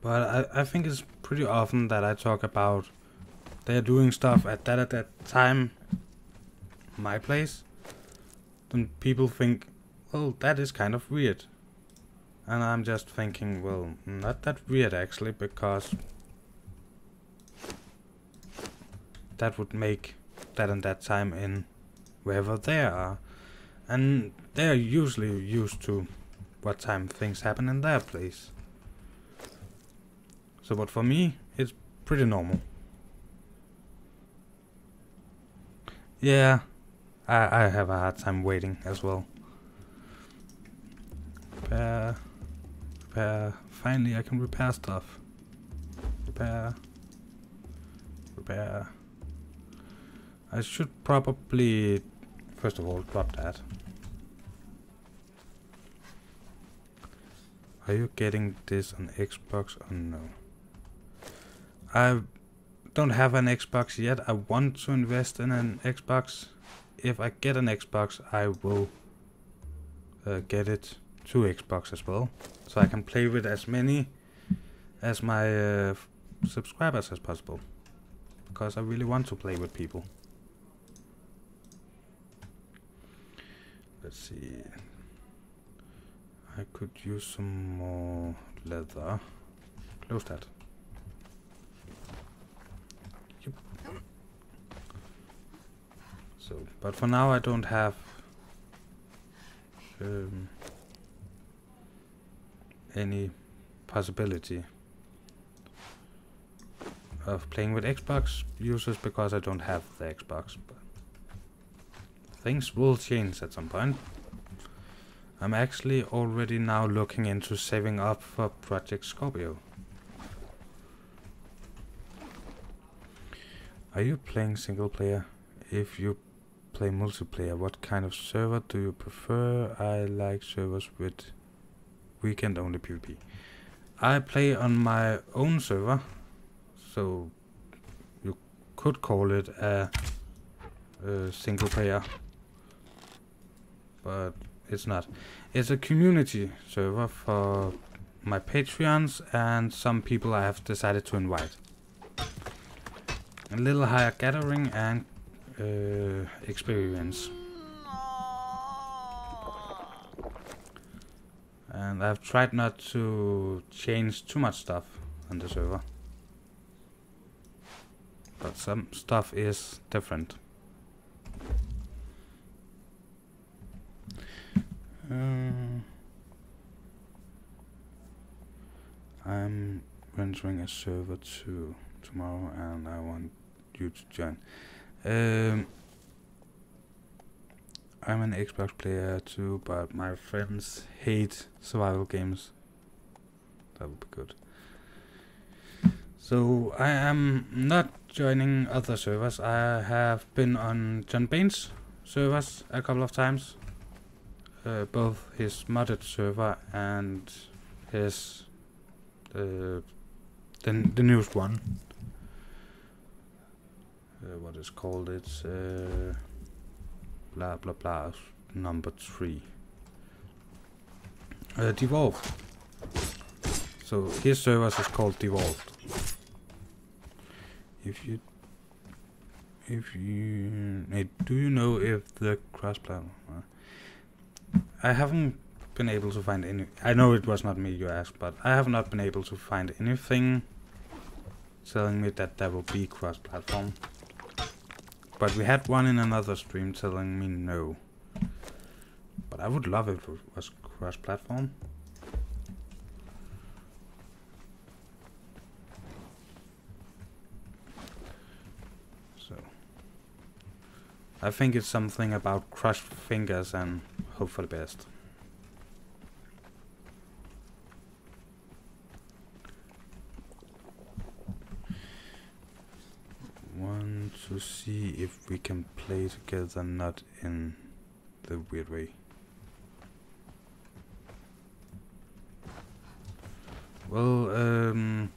But I think it's pretty often that I talk about they're doing stuff at that time, my place. Then people think, well, that is kind of weird. And I'm just thinking, well, not that weird actually, because that would make that and that time in wherever they are. And they're usually used to what time things happen in their place. So, but for me, it's pretty normal. Yeah, I have a hard time waiting as well. Repair. Repair. Finally, I can repair stuff. Repair. Repair. I should probably, first of all, drop that. Are you getting this on Xbox or no? I don't have an Xbox yet. I want to invest in an Xbox. If I get an Xbox, I will get it to Xbox as well, so I can play with as many as my subscribers as possible, because I really want to play with people. Let's see. I could use some more leather. Close that. Yep. So, but for now I don't have any possibility of playing with Xbox users because I don't have the Xbox. But things will change at some point. I'm actually already now looking into saving up for Project Scorpio. Are you playing single player? If you play multiplayer, what kind of server do you prefer? I like servers with weekend only PvP. I play on my own server, so you could call it a single player, but it's not. It's a community server for my Patreons and some people I have decided to invite. A little higher gathering and experience. And I've tried not to change too much stuff on the server. But some stuff is different. I'm rendering a server too tomorrow and I want you to join. I'm an Xbox player too, but my friends hate survival games. That would be good. So I am not joining other servers. I have been on John Bain's servers a couple of times. Both his modded server and his the newest one. What is called? It's blah blah blah number 3. Devolved. So his servers is called Devolved. Do you know if the cross-platform? I haven't been able to find any. I know it was not me you asked, but I have not been able to find anything telling me that there will be cross-platform. But we had one in another stream telling me no. But I would love it if it was cross-platform. So I think it's something about crushed fingers and hope for the best. Want to see if we can play together, not in the weird way. Well,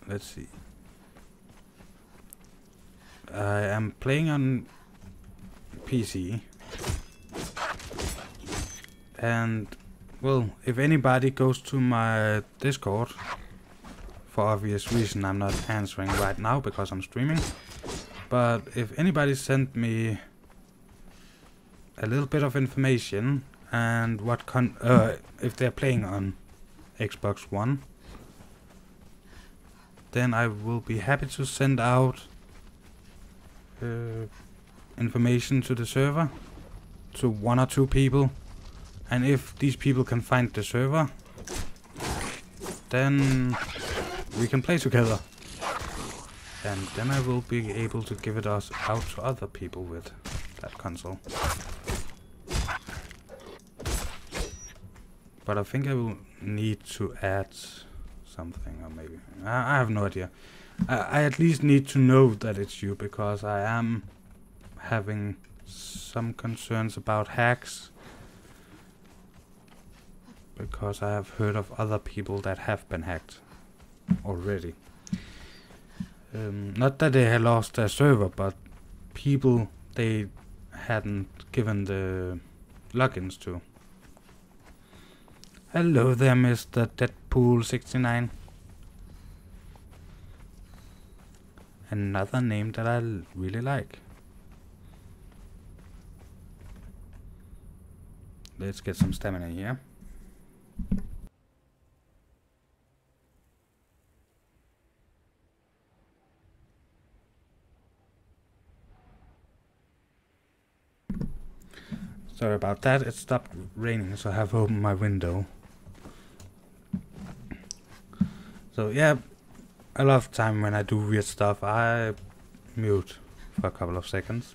let's see. I am playing on PC, and well, if anybody goes to my Discord, for obvious reason I'm not answering right now because I'm streaming, but if anybody sent me a little bit of information and what if they're playing on Xbox One, then I will be happy to send out information to the server, to 1 or 2 people, and if these people can find the server, then we can play together, and then I will be able to give it out to other people with that console. But I think I will need to add something, or maybe I have no idea. I at least need to know that it's you, because I am having some concerns about hacks, because I have heard of other people that have been hacked already. Not that they had lost their server, but people they hadn't given the logins to. Hello there, Mr. Deadpool69. Another name that I really like. let's get some stamina here. Sorry about that, it stopped raining, so I have opened my window. So yeah, a lot of time when I do weird stuff, I mute for a couple of seconds.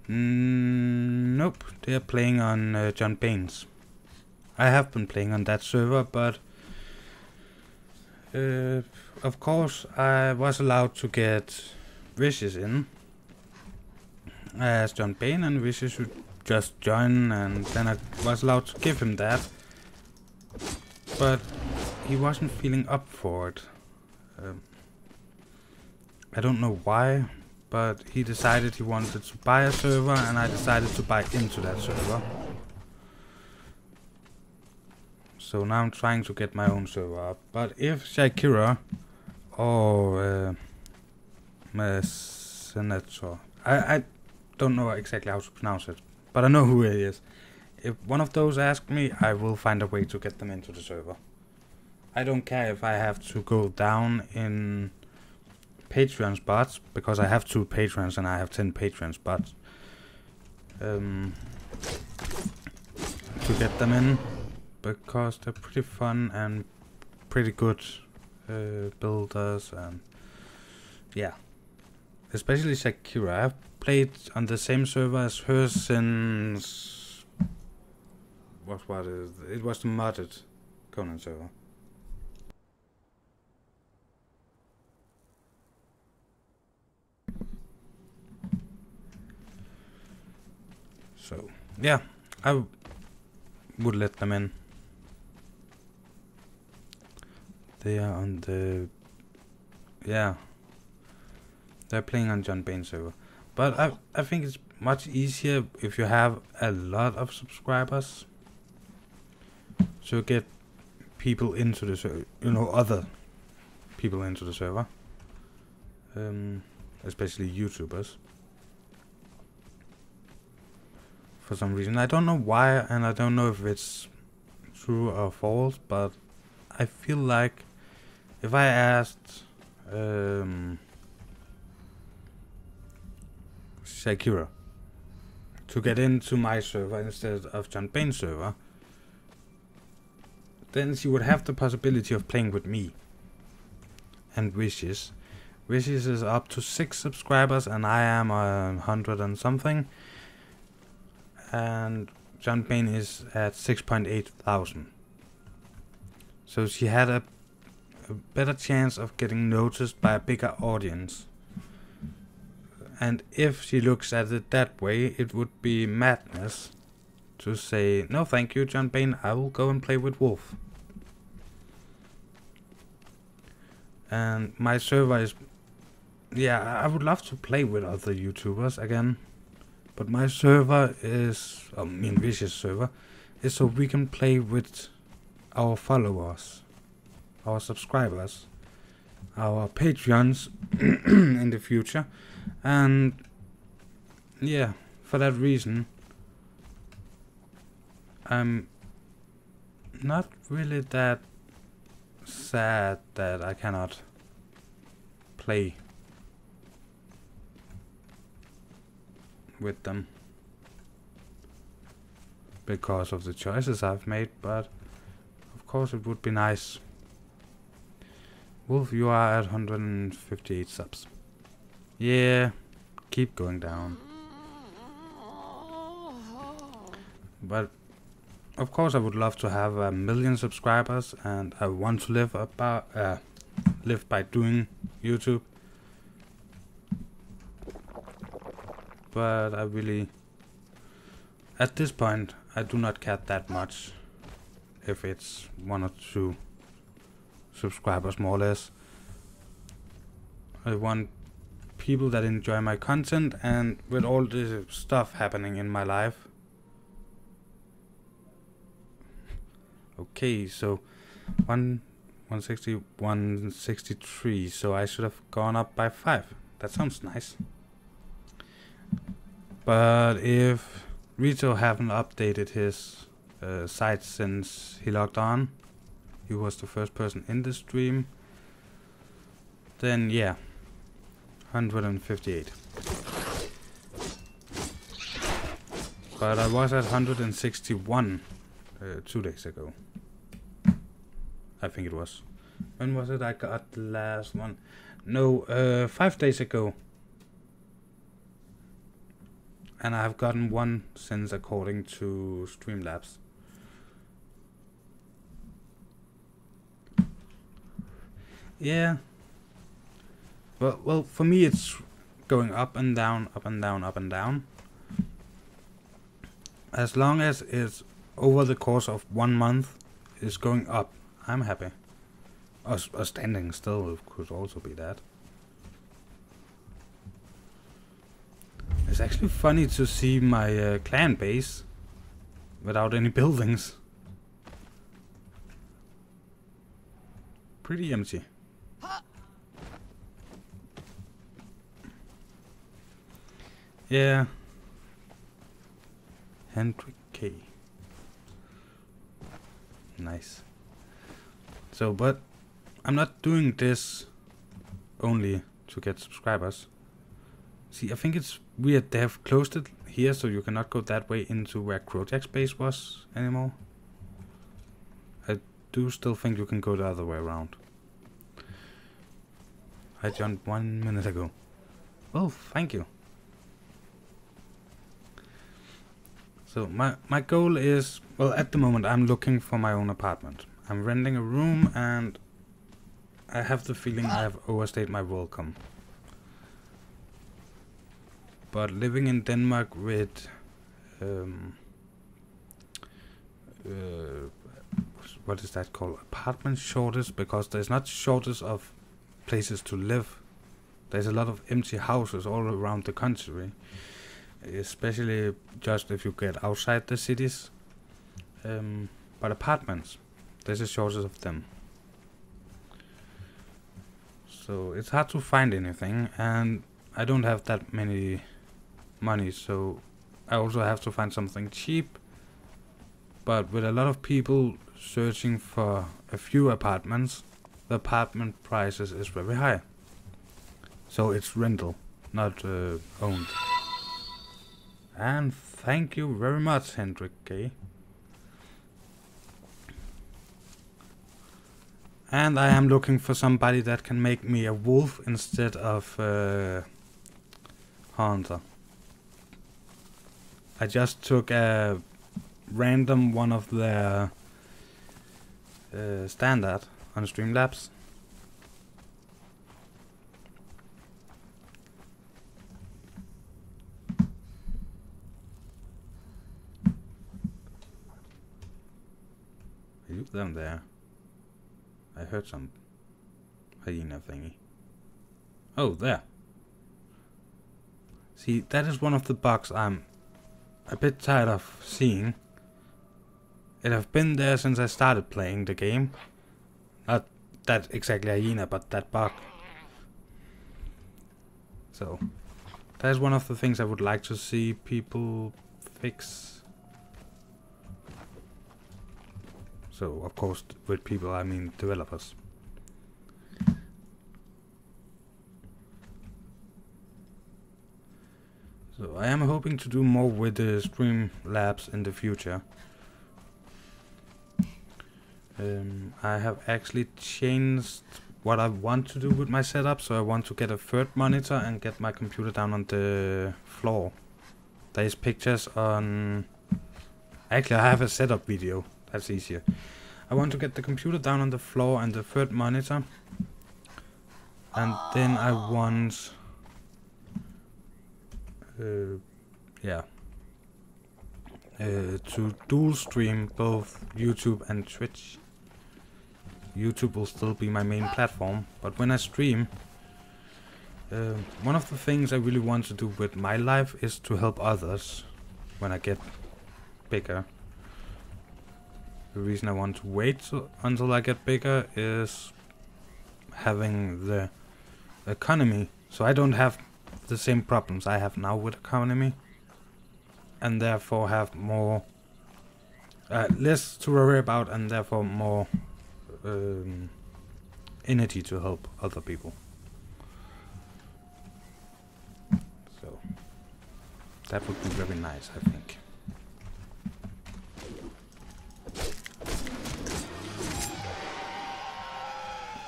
Nope, they are playing on John Baines. I have been playing on that server, but of course I was allowed to get Vishous in as John Bain, and Vishous should just join, and then I was allowed to give him that, but he wasn't feeling up for it. I don't know why, but he decided he wanted to buy a server, and I decided to buy into that server. So now I'm trying to get my own server up. But if Shakira or Senator, I don't know exactly how to pronounce it, but I know who he is. If one of those ask me, I will find a way to get them into the server. I don't care if I have to go down in Patreon spots, because I have 2 patrons and I have 10 patron spots, to get them in, because they're pretty fun and pretty good builders, and yeah, especially Shakira. I've played on the same server as her since what was it? It was the modded Conan server. So yeah, I would let them in. They are on the, yeah, they're playing on John Bain server. But I think it's much easier if you have a lot of subscribers to get people into the server, you know, other people into the server, especially YouTubers. For some reason, I don't know why, and I don't know if it's true or false, but I feel like if I asked Shakira to get into my server instead of John Bain's server, then she would have the possibility of playing with me and Vishous. Vishous is up to 6 subscribers, and I am 100 and something. And John Bain is at 6.8 thousand. So she had a better chance of getting noticed by a bigger audience. And if she looks at it that way, it would be madness to say, no thank you John Bain, I will go and play with Wolf. And my server is, yeah, I would love to play with other YouTubers again. But my server is, me and Vishous' server, is so we can play with our followers, our subscribers, our Patreons in the future. And yeah, for that reason, I'm not really that sad that I cannot play with them because of the choices I've made, but of course it would be nice. Wolf, you are at 158 subs. Yeah, keep going down. But of course I would love to have 1 million subscribers, and I want to live by doing YouTube. But I really, at this point, I do not care that much if it's 1 or 2 subscribers more or less. I want people that enjoy my content, and with all the stuff happening in my life. Okay, so 160, 163, so I should have gone up by 5. That sounds nice. But if Rito haven't updated his site since he logged on, he was the first person in the stream, then yeah, 158. But I was at 161 2 days ago. I think it was. When was it I got the last one? No, 5 days ago. And I have gotten one since, according to Streamlabs. Yeah. Well, for me it's going up and down, up and down, up and down. As long as it's over the course of 1 month is going up, I'm happy. Or standing still, it could also be that. It's actually funny to see my clan base without any buildings. Pretty empty. Yeah. Hendrik K. Nice. So, but I'm not doing this only to get subscribers. See, I think it's weird they have closed it here, so you cannot go that way into where Krojak's base was anymore. I do still think you can go the other way around. I jumped 1 minute ago. Oh, thank you. So my goal is, well, at the moment I'm looking for my own apartment. I'm renting a room and I have the feeling I have overstayed my welcome. But living in Denmark with what is that called? Apartment shortage, because there's not shortage of places to live. There's a lot of empty houses all around the country. Especially just if you get outside the cities. But apartments, there's a shortage of them. So it's hard to find anything, and I don't have that many money, so I also have to find something cheap. But with a lot of people searching for a few apartments, the apartment prices is very high. So it's rental, not owned. And thank you very much, Hendrik K. And I am looking for somebody that can make me a wolf instead of hunter. I just took a random one of their standard on Streamlabs. Are you down there? I heard some hyena thingy. Oh, there. See, that is one of the bugs I'm a bit tired of seeing. It have been there since I started playing the game. Not that exactly hyena, but that bug. So, that is one of the things I would like to see people fix. So, of course, with people I mean developers. So, I am hoping to do more with the Streamlabs in the future. I have actually changed what I want to do with my setup, so I want to get a third monitor and get my computer down on the floor. There is pictures on... Actually, I have a setup video. That's easier. I want to get the computer down on the floor and the third monitor. And then I want... to dual stream both YouTube and Twitch. YouTube will still be my main platform, but when I stream, One of the things I really want to do with my life is to help others when I get bigger. The reason I want to wait until I get bigger is having the economy, so I don't have the same problems I have now with economy, and therefore have more less to worry about, and therefore more energy to help other people. So that would be very nice, I think.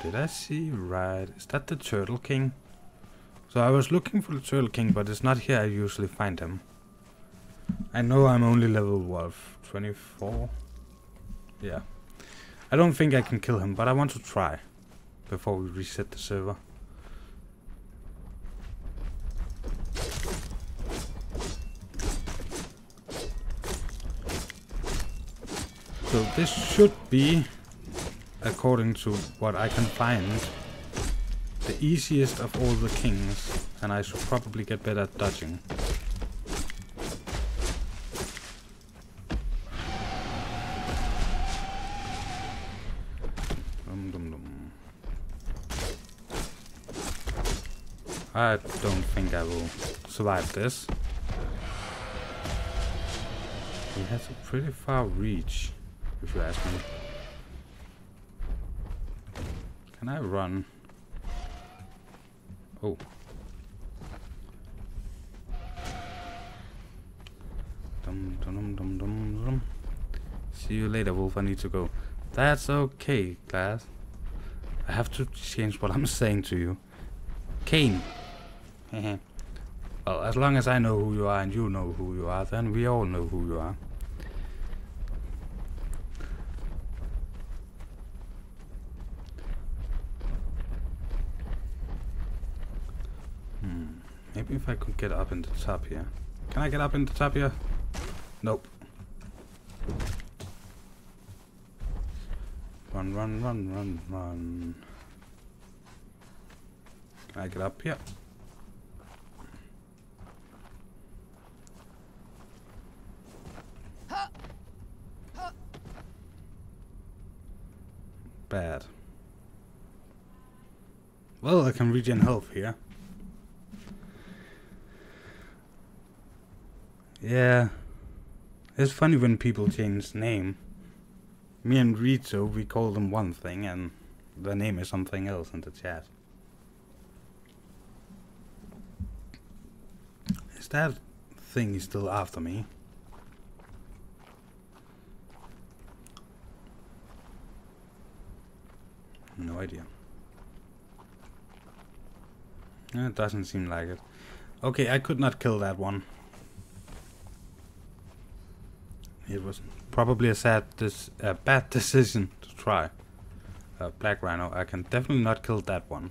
Did I see right? Is that the Turtle King? So I was looking for the Turtle King, but it's not here I usually find him. I know I'm only level 24. Yeah. I don't think I can kill him, but I want to try before we reset the server. So this should be, according to what I can find, the easiest of all the kings, and I should probably get better at dodging. I don't think I will survive this. He has a pretty far reach, if you ask me. Can I run? Oh. Dum dum dum dum dum. See you later, Wolf. I need to go. That's okay, class. I have to change what I'm saying to you. Kane. Well, as long as I know who you are and you know who you are, then we all know who you are. Maybe if I could get up in the top here. Can I get up in the top here? Nope. Run, run, run, run, run. Can I get up here? Bad. Well, I can regen health here. Yeah. It's funny when people change name. Me and Rito, we call them one thing and their name is something else in the chat. Is that thing still after me? No idea. It doesn't seem like it. Okay, I could not kill that one. It was probably a bad decision to try. Black Rhino, I can definitely not kill that one.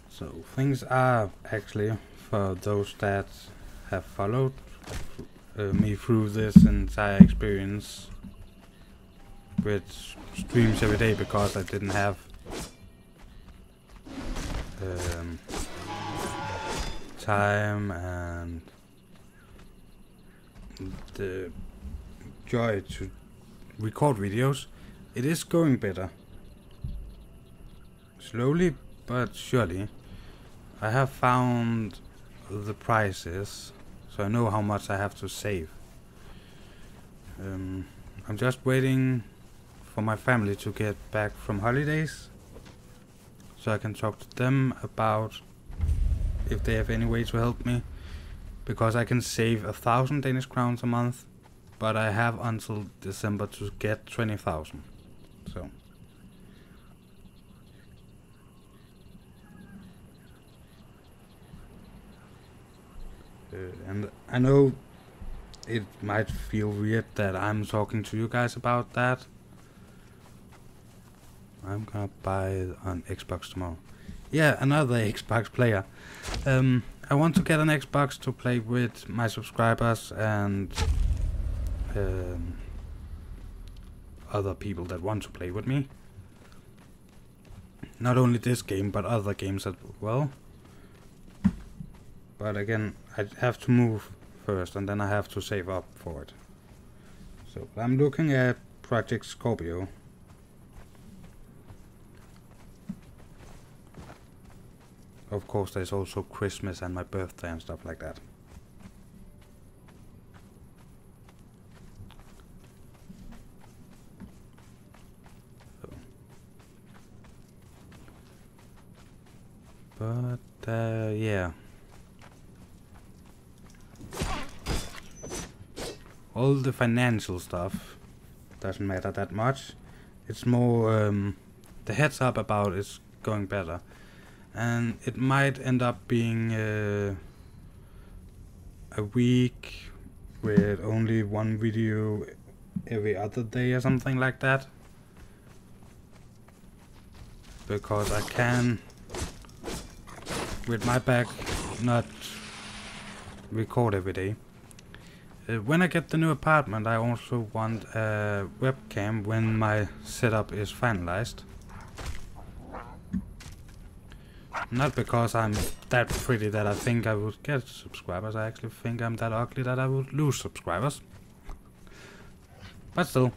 So things are actually, for those that have followed me through this entire experience with streams every day, because I didn't have time and the joy to record videos. It is going better. Slowly but surely. I have found the prices, so I know how much I have to save. I'm just waiting for my family to get back from holidays, so I can talk to them about if they have any way to help me, because I can save 1,000 Danish crowns a month, but I have until December to get 20,000. So and I know it might feel weird that I'm talking to you guys about that, I'm gonna buy it on Xbox tomorrow. Yeah, another Xbox player. I want to get an Xbox to play with my subscribers and other people that want to play with me. Not only this game, but other games as well. But again, I have to move first, and then I have to save up for it. So I'm looking at Project Scorpio. Of course, there's also Christmas and my birthday and stuff like that. So. But yeah. All the financial stuff doesn't matter that much. It's more the heads up about it's going better. And it might end up being a week with only one video every other day or something like that. Because I can, with my back, not record every day. When I get the new apartment, I also want a webcam when my setup is finalized. Not because I'm that pretty that I think I would get subscribers. I actually think I'm that ugly that I would lose subscribers. But still.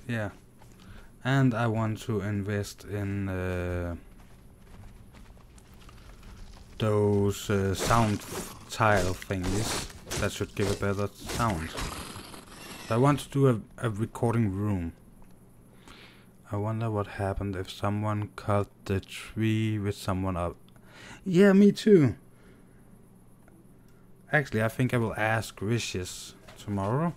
Yeah. And I want to invest in those sound tile thingies that should give a better sound. I want to do a recording room. I wonder what happened if someone cut the tree with someone up. Yeah, me too. Actually, I think I will ask Vishous tomorrow.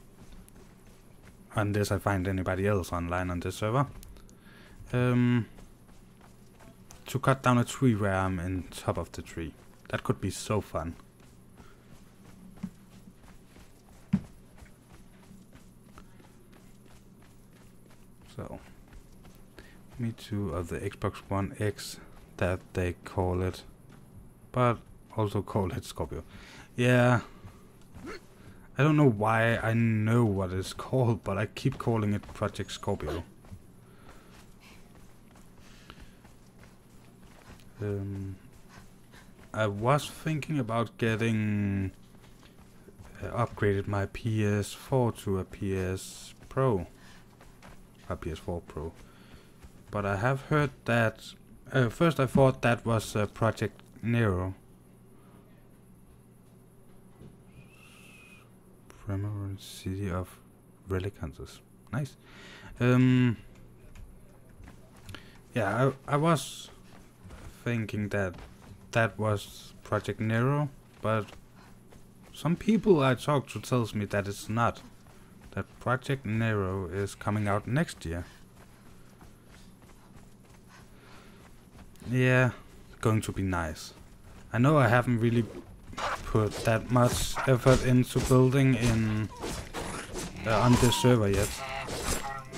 Unless I find anybody else online on this server. To cut down a tree where I'm in top of the tree. That could be so fun. So, me too, of the Xbox One X that they call it, but also call it Scorpio. Yeah, I don't know why I know what it's called, but I keep calling it Project Scorpio. I was thinking about getting upgraded my PS4 to a PS Pro. A PS4 Pro. But I have heard that... first I thought that was Project Nero. Primary City of Relicances. Nice. Yeah, I was thinking that that was Project Nero, but some people I talked to tells me that it's not. That Project Nero is coming out next year. Yeah, going to be nice. I know I haven't really put that much effort into building in on this server yet,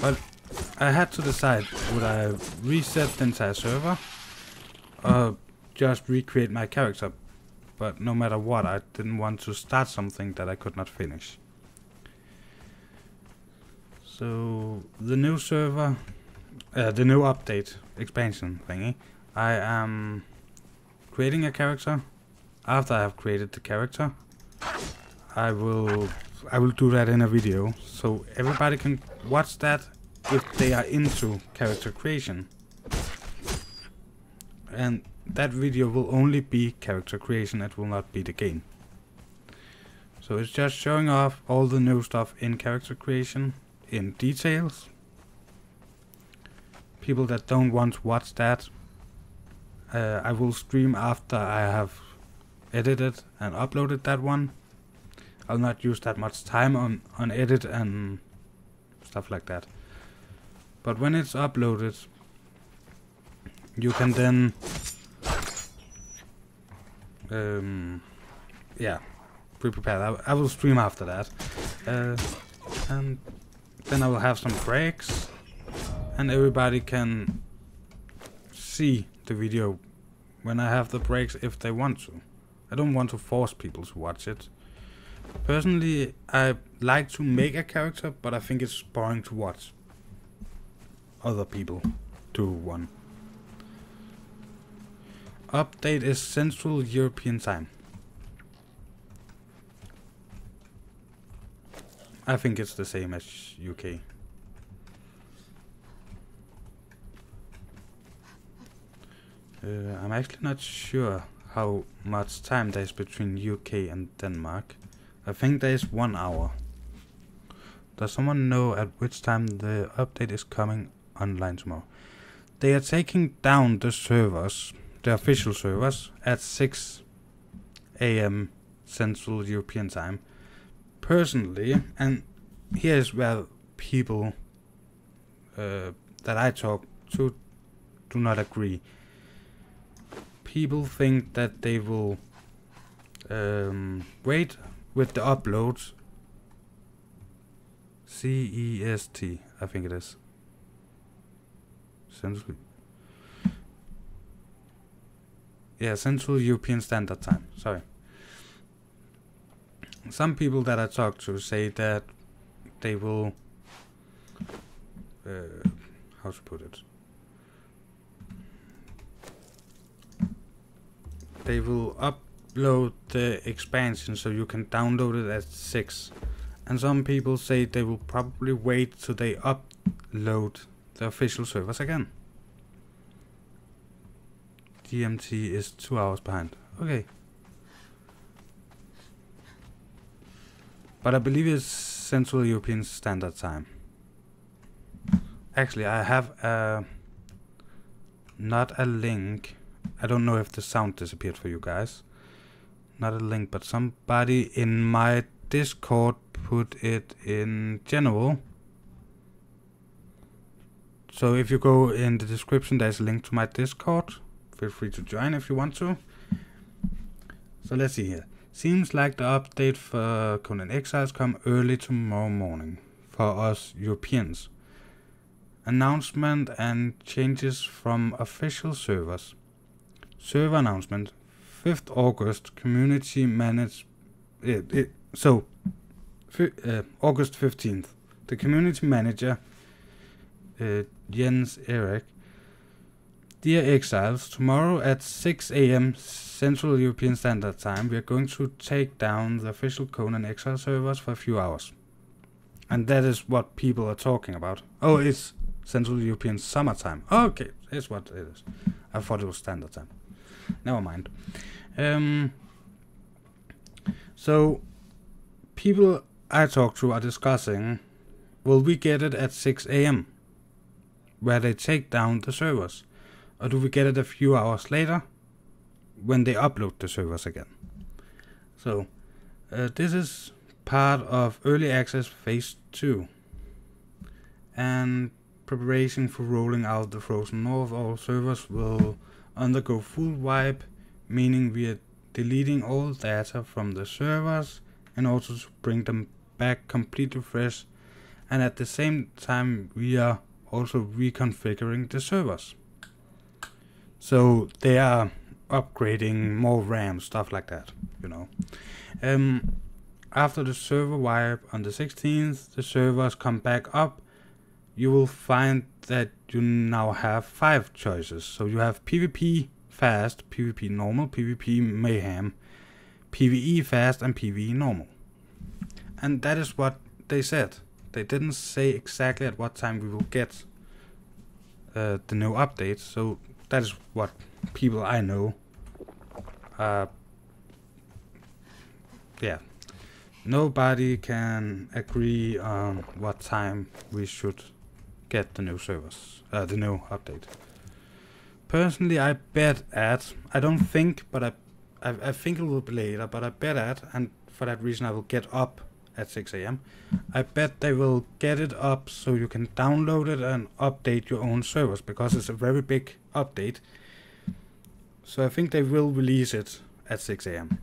but I had to decide, would I reset the entire server or just recreate my character? But no matter what, I didn't want to start something that I could not finish. So the new server, the new update expansion thingy, I am creating a character. After I have created the character, I will do that in a video, so everybody can watch that if they are into character creation. And that video will only be character creation, it will not be the game. So it's just showing off all the new stuff in character creation in details. People that don't want to watch that, I will stream after I have edited and uploaded that one. I'll not use that much time on edit and stuff like that. But when it's uploaded, you can then yeah, be prepared. I will stream after that. And then I will have some breaks. And everybody can see the video when I have the breaks if they want to. I don't want to force people to watch it. Personally, I like to make a character, but I think it's boring to watch other people do one. Update is Central European Time. I think it's the same as UK. I'm actually not sure how much time there is between UK and Denmark. I think there is 1 hour. Does someone know at which time the update is coming online tomorrow? They are taking down the servers, the official servers, at 6 AM Central European Time. Personally, and here's where people that I talk to do not agree. People think that they will wait with the uploads. CEST, I think it is. Central. Yeah, Central European Standard Time. Sorry. Some people that I talk to say that they will, how to put it? They will upload the expansion so you can download it at 6. And some people say they will probably wait till they upload the official servers again. GMT is 2 hours behind. Okay. But I believe it's Central European Standard Time. Actually, I have not a link. I don't know if the sound disappeared for you guys. Not a link, but somebody in my Discord put it in general. So if you go in the description, there's a link to my Discord. Feel free to join if you want to. So let's see here. Seems like the update for Conan Exiles come early tomorrow morning for us Europeans. Announcement and changes from official servers. Server announcement, 5th August, community managed. August 15th, the community manager, Jens Erik. Dear Exiles, tomorrow at 6 AM Central European Standard Time, we are going to take down the official Conan Exile servers for a few hours. And that is what people are talking about. Oh, it's Central European Summertime. Oh, okay, that's what it is. I thought it was Standard Time. Never mind. So, people I talk to are discussing, will we get it at 6 AM? Where they take down the servers? Or do we get it a few hours later? When they upload the servers again? So, this is part of Early Access Phase 2. And preparation for rolling out the Frozen North. All servers will undergo full wipe, meaning we are deleting all data from the servers in order to bring them back completely fresh, and at the same time we are also reconfiguring the servers. So they are upgrading more RAM, stuff like that, you know. After the server wipe on the 16th, the servers come back up. You will find that you now have 5 choices. So you have PvP fast, PvP normal, PvP mayhem, PvE fast, and PvE normal. And that is what they said. They didn't say exactly at what time we will get the new update. So that is what people I know. Yeah. Nobody can agree on what time we should get the new servers, the new update. Personally, I bet at, I don't think, but I think it will be later, but I bet at, and for that reason I will get up at 6 AM. I bet they will get it up so you can download it and update your own servers, because it's a very big update. So I think they will release it at 6 AM.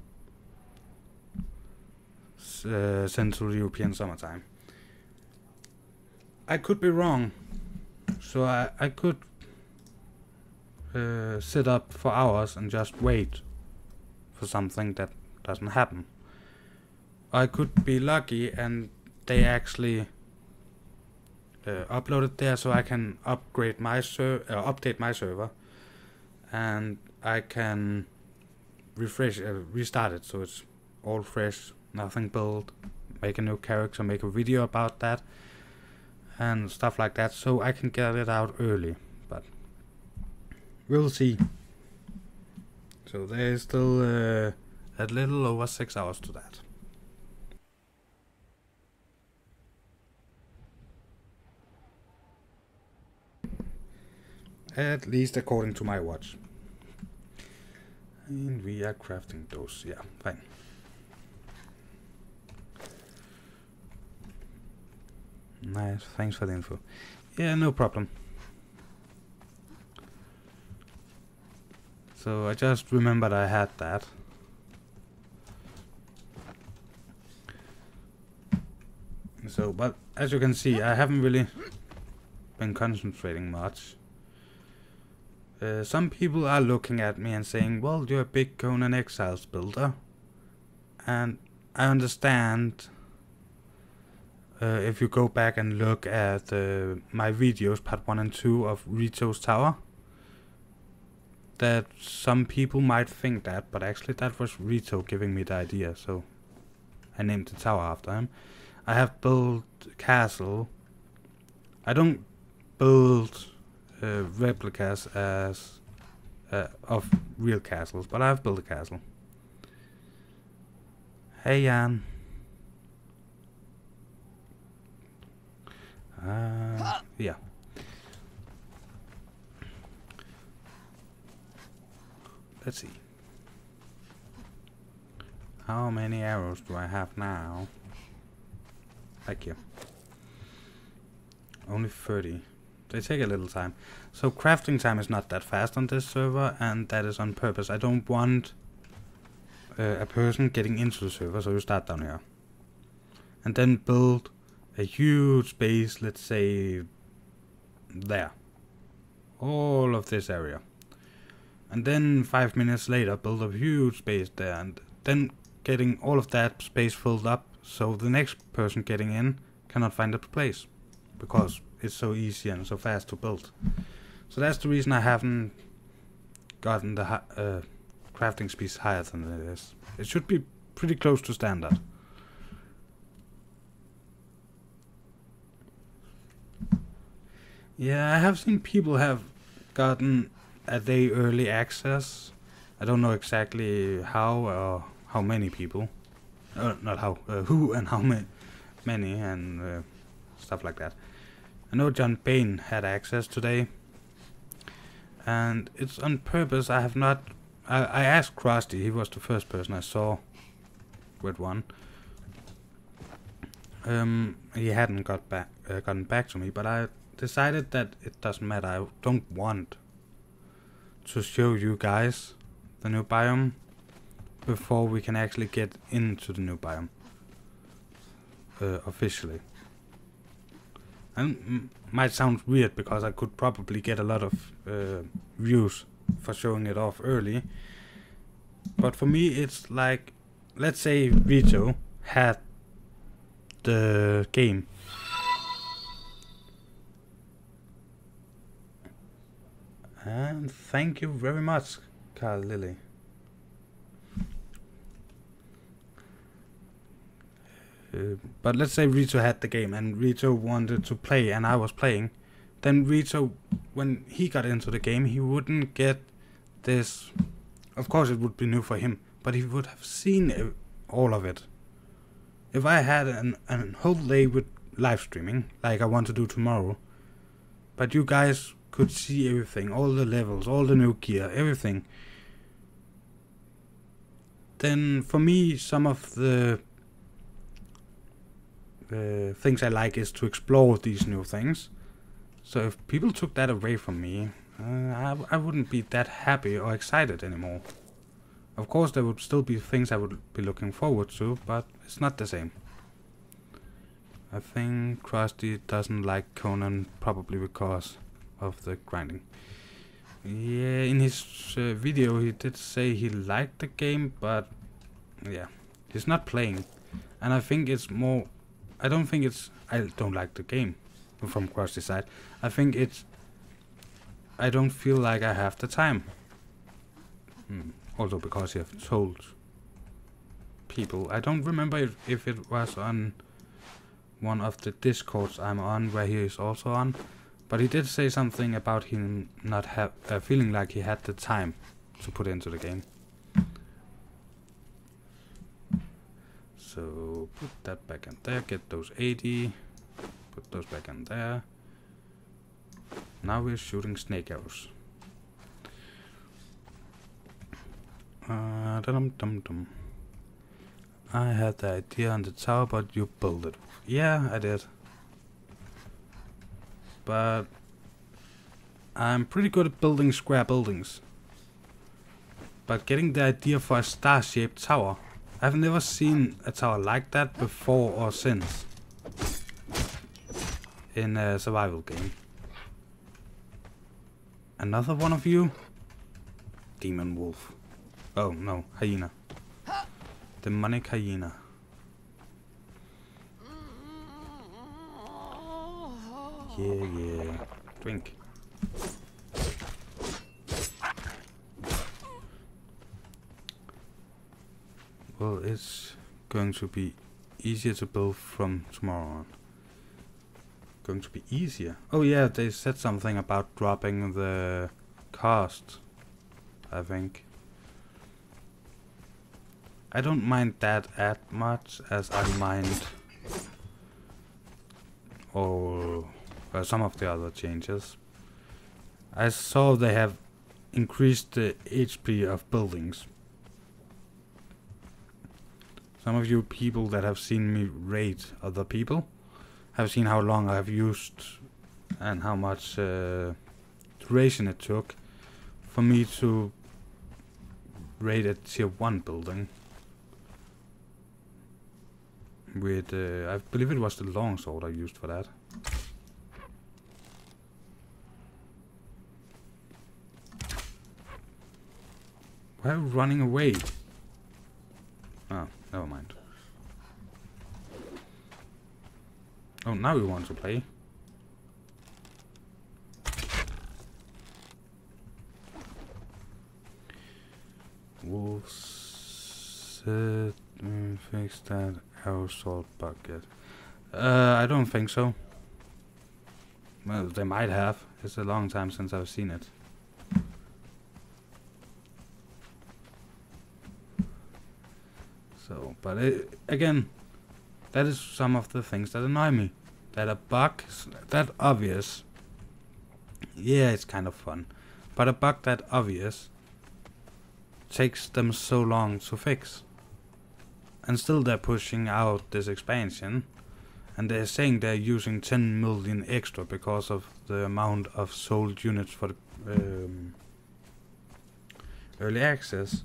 Central European summertime. I could be wrong, so I could sit up for hours and just wait for something that doesn't happen. I could be lucky and they actually upload it there, so I can upgrade my update my server, and I can restart it so it's all fresh, nothing built, make a new character, make a video about that and stuff like that, so I can get it out early, but we'll see. So there is still a little over 6 hours to that. At least according to my watch. And we are crafting those, yeah, fine. Nice, thanks for the info. Yeah, no problem. So I just remembered I had that. So, but as you can see, I haven't really been concentrating much. Some people are looking at me and saying, well, you're a big Conan Exiles builder. And I understand if you go back and look at my videos, part 1 and 2 of Vishous Tower, that some people might think that, but actually that was Rito giving me the idea, so I named the tower after him. I have built a castle. I don't build replicas as of real castles, but I've built a castle. Hey Jan. Yeah. Let's see. How many arrows do I have now? Thank you. Only 30. They take a little time. So crafting time is not that fast on this server, and that is on purpose. I don't want a person getting into the server, so you start down here. And then build a huge base, let's say there. All of this area. And then 5 minutes later build a huge space there, and then getting all of that space filled up so the next person getting in cannot find a place, because it's so easy and so fast to build. So that's the reason I haven't gotten the crafting speed higher than it is. It should be pretty close to standard. Yeah, I have seen people have gotten a day early access. I don't know exactly how or how many people. Not how, who and how many and stuff like that. I know John Bain had access today, and it's on purpose. I have not. I asked Krusty. He was the first person I saw with one. He hadn't gotten back to me, but I decided that it doesn't matter. I don't want to show you guys the new biome before we can actually get into the new biome officially. And might sound weird because I could probably get a lot of views for showing it off early, but for me it's like, let's say Vito had the game and thank you very much, Carl Lilly. But let's say Rito had the game and Rito wanted to play and I was playing, then Rito, when he got into the game, he wouldn't get this. Of course it would be new for him, but he would have seen all of it. If I had a whole day with live streaming, like I want to do tomorrow, but you guys could see everything, all the levels, all the new gear, everything, then for me some of the things I like is to explore these new things. So if people took that away from me, I wouldn't be that happy or excited anymore. Of course, there would still be things I would be looking forward to, but it's not the same. I think Krusty doesn't like Conan probably because of the grinding. Yeah, in his video he did say he liked the game, but yeah, he's not playing. And I think it's more... I don't think it's... I don't like the game from Krusty's side. I think it's... I don't feel like I have the time. Also because he have told people. I don't remember if it was on one of the Discords I'm on where he is also on. But he did say something about him not feeling like he had the time to put into the game. So put that back in there, get those 80, put those back in there. Now we're shooting snake arrows. Dum-dum-dum. I had the idea on the tower, but you built it. Yeah, I did. But I'm pretty good at building square buildings. But getting the idea for a star-shaped tower, I've never seen a tower like that before or since in a survival game. Another one of you? Demon wolf. Oh no, hyena. Demonic hyena. Yeah. Drink. Well, it's going to be easier to build from tomorrow on. Going to be easier. Oh yeah, they said something about dropping the cost, I think. I don't mind that as much as I mind some of the other changes. I saw they have increased the HP of buildings. Some of you people that have seen me raid other people have seen how long I have used and how much duration it took for me to raid a tier 1 building with, I believe it was the longsword I used for that. Why are you running away? Oh, never mind. Oh, now we want to play. Wolves fix that arrow sword bucket. I don't think so. Well, they might have. It's a long time since I've seen it. So, but again, that is some of the things that annoy me. That a bug that obvious, yeah, it's kind of fun, but a bug that obvious takes them so long to fix. And still they're pushing out this expansion, and they're saying they're using 10 million extra because of the amount of sold units for the early access.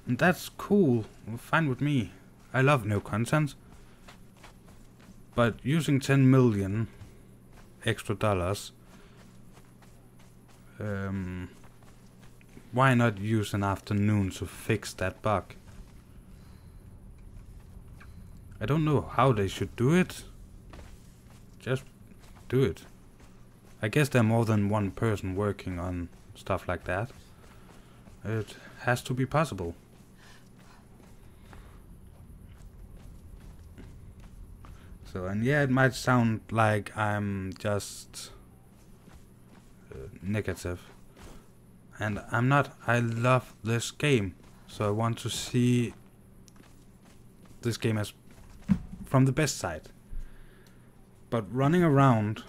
And that's cool, fine with me. I love new content. But using 10 million extra dollars, why not use an afternoon to fix that bug? I don't know how they should do it. Just do it. I guess there are more than one person working on stuff like that. It has to be possible. So, and yeah, it might sound like I'm just negative. And I'm not. I love this game. So I want to see this game as from the best side. But running around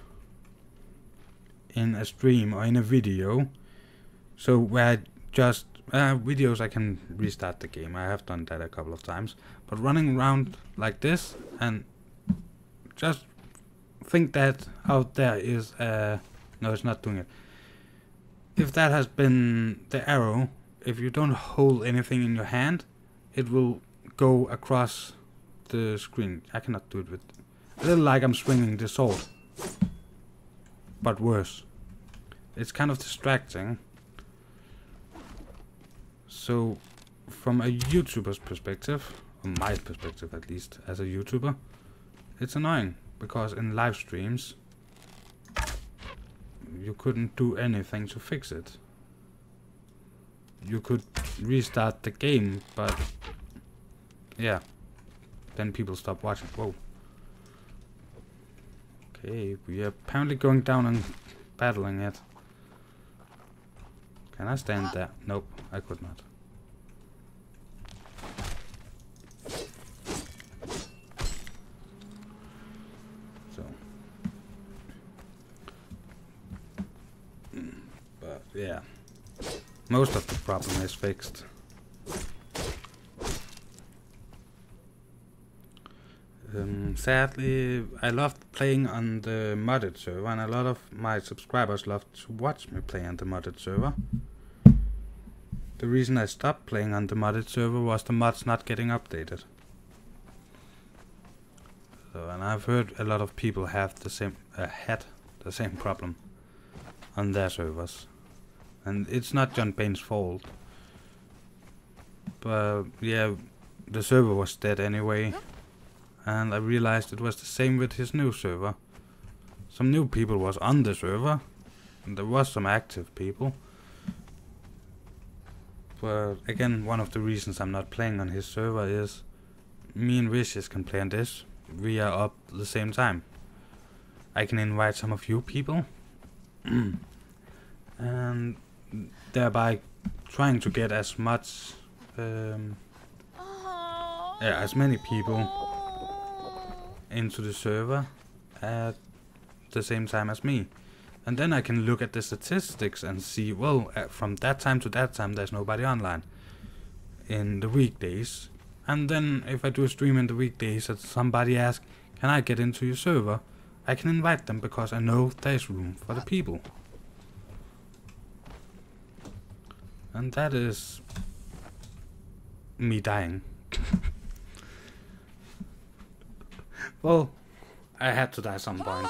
in a stream or in a video, so where I just videos I can restart the game. I have done that a couple of times. But running around like this and just think that out there is no, it's not doing it. If that has been the arrow, if you don't hold anything in your hand, it will go across the screen. I cannot do it with... A little like I'm swinging the sword. But worse. It's kind of distracting. So, from a YouTuber's perspective, or my perspective at least, as a YouTuber, it's annoying. Because in live streams, you couldn't do anything to fix it. You could restart the game, but yeah, then people stop watching. Whoa. Okay, we are apparently going down and battling it. Can I stand there? Nope, I could not. So, but yeah, most of the problem is fixed. Sadly, I loved playing on the modded server, and a lot of my subscribers loved to watch me play on the modded server. The reason I stopped playing on the modded server was the mods not getting updated. So, and I've heard a lot of people have the same had the same problem on their servers, and it's not John Payne's fault. But yeah, the server was dead anyway. And I realized it was the same with his new server. Some new people was on the server, and there was some active people. But again, one of the reasons I'm not playing on his server is me and Vishous can play on this. We are up at the same time. I can invite some of you people, and thereby trying to get as much, as many people into the server at the same time as me, and then I can look at the statistics and see, well, from that time to that time there's nobody online in the weekdays, and then if I do a stream in the weekdays and somebody asks, can I get into your server, I can invite them because I know there's room for the people. And that is me dying. Well, I had to die some point.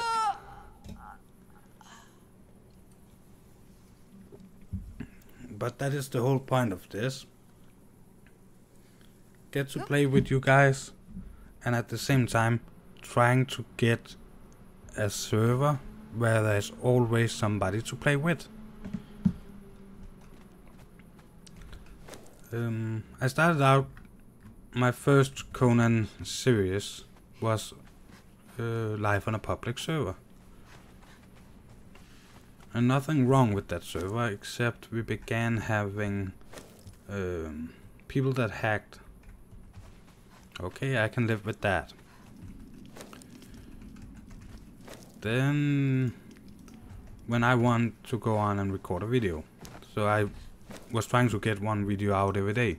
But that is the whole point of this. Get to play with you guys, and at the same time trying to get a server where there's always somebody to play with. I started out, my first Conan series was live on a public server, and nothing wrong with that server, except we began having people that hacked. Okay, I can live with that. Then when I want to go on and record a video, so I was trying to get one video out every day.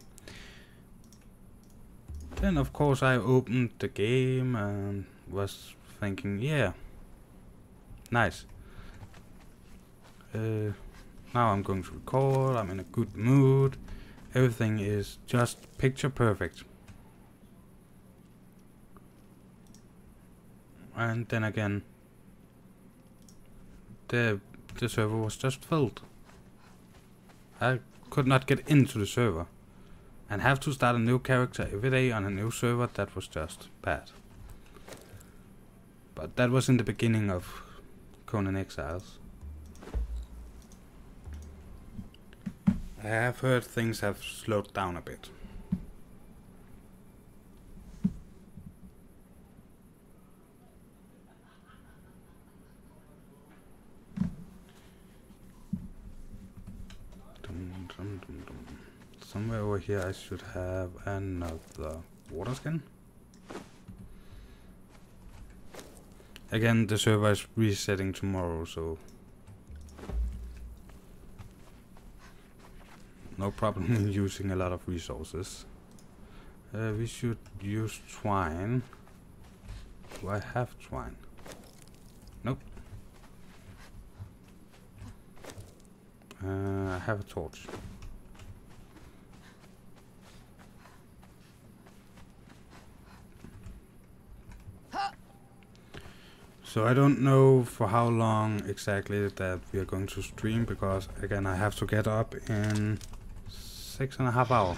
Then of course I opened the game and was thinking, yeah, nice. Now I'm going to record, I'm in a good mood, everything is just picture perfect. And then again, the server was just filled. I could not get into the server, and have to start a new character every day on a new server. That was just bad. But that was in the beginning of Conan Exiles. I have heard things have slowed down a bit. Somewhere over here I should have another water skin. Again, the server is resetting tomorrow, so no problem in using a lot of resources. We should use twine. Do I have twine? Nope. I have a torch. So I don't know for how long exactly that we are going to stream, because again I have to get up in 6.5 hours.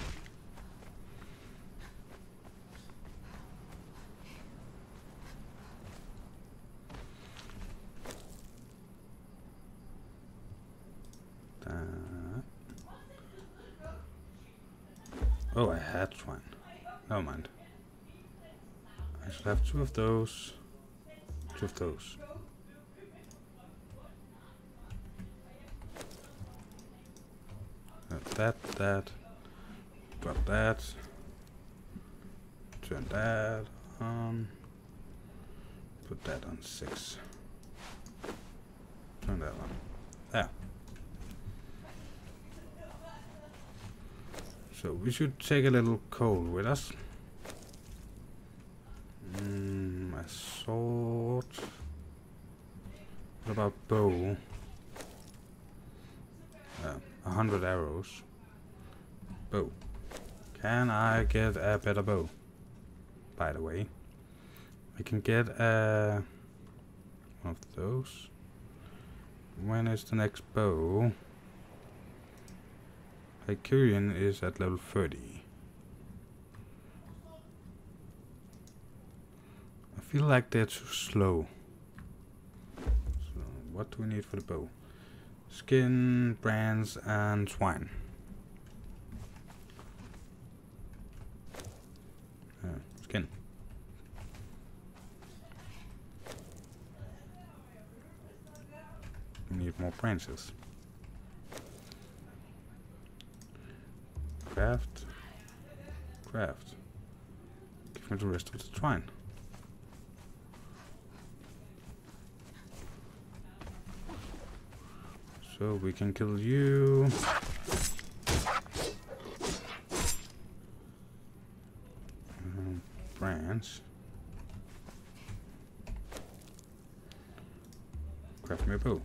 Oh, I had swine. Never mind. I should have 2 of those. 2 of those. That. Drop that. Turn that on. Put that on 6. Turn that on. There. So we should take a little coal with us. My sword. What about bow? 100 arrows. Bow. Can I get a better bow? By the way, I can get one of those. When is the next bow? Hyperion is at level 30. I feel like they're too slow. So what do we need for the bow? Skin, brands, and swine. Skin. We need more branches. Craft. Craft. Give me the rest of the twine. So we can kill you. Branch. Craft me a bow.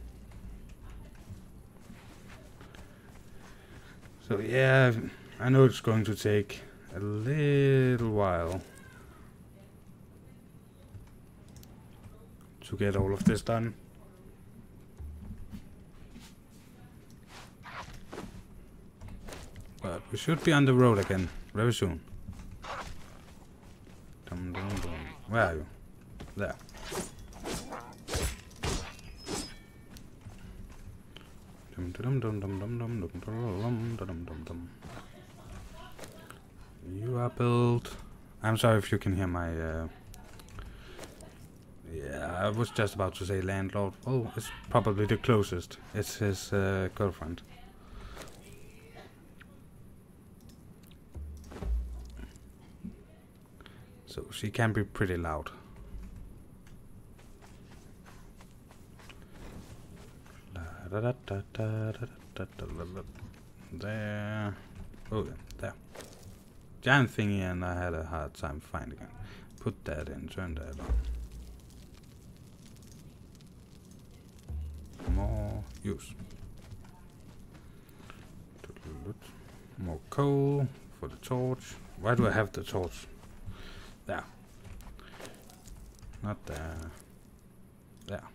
So yeah, I know it's going to take a little while to get all of this done. But we should be on the road again very soon. Dum, dum, dum. Where are you? There. Dum, dum, dum, dum, dum, dum, dum, dum, dum, dum, dum. You are built. I'm sorry if you can hear my. Yeah, I was just about to say landlord. Oh, it's probably the closest. It's his girlfriend. So she can be pretty loud. There. Oh, there. Giant thingy, and I had a hard time finding it. Put that in, turn that on. More use. More coal for the torch. Why do I have the torch? There. Not there. There.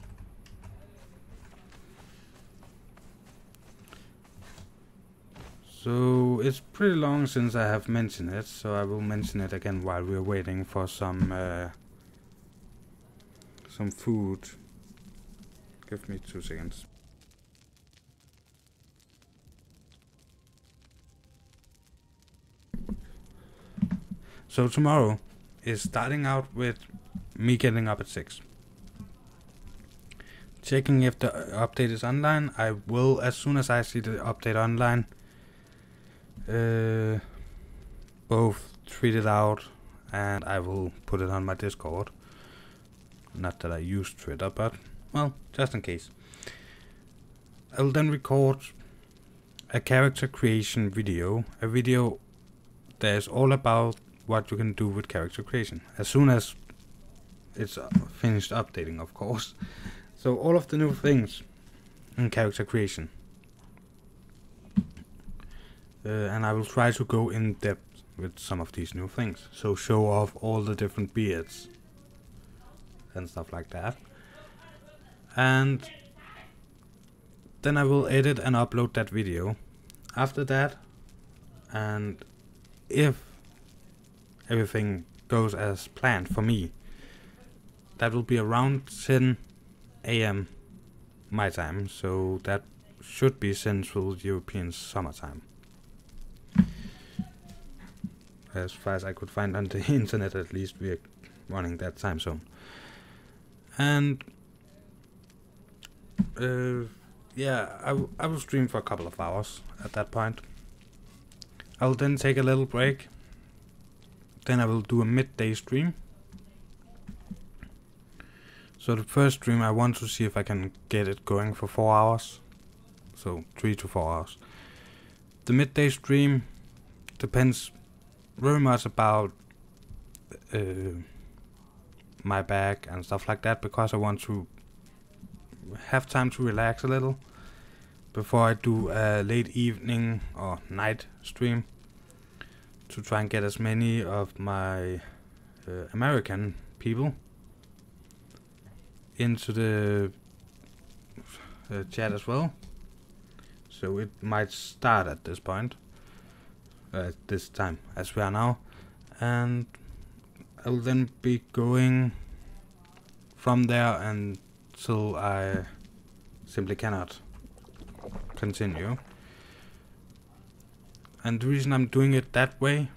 So it's pretty long since I have mentioned it, so I will mention it again while we're waiting for some food. Give me 2 seconds. So tomorrow is starting out with me getting up at 6. Checking if the update is online. I will, as soon as I see the update online, both tweet it out and I will put it on my Discord. Not that I use Twitter, but well, just in case. I will then record a character creation video. A video that is all about what you can do with character creation. As soon as it's finished updating, of course. So all of the new things in character creation. And I will try to go in depth with some of these new things. So show off all the different beards and stuff like that. and then I will edit and upload that video. After that, and if everything goes as planned for me, that will be around 10 AM my time, so that should be Central European summertime. As far as I could find on the internet, at least we're running that time zone. And yeah, I will stream for a couple of hours at that point. I'll then take a little break. Then I will do a midday stream. So the first stream, I want to see if I can get it going for 4 hours. So 3 to 4 hours. The midday stream depends very much about my back and stuff like that, because I want to have time to relax a little before I do a late evening or night stream, to try and get as many of my American people into the chat as well. So it might start at this point, at this time as we are now, and I will then be going from there until I simply cannot continue. And the reason I'm doing it that way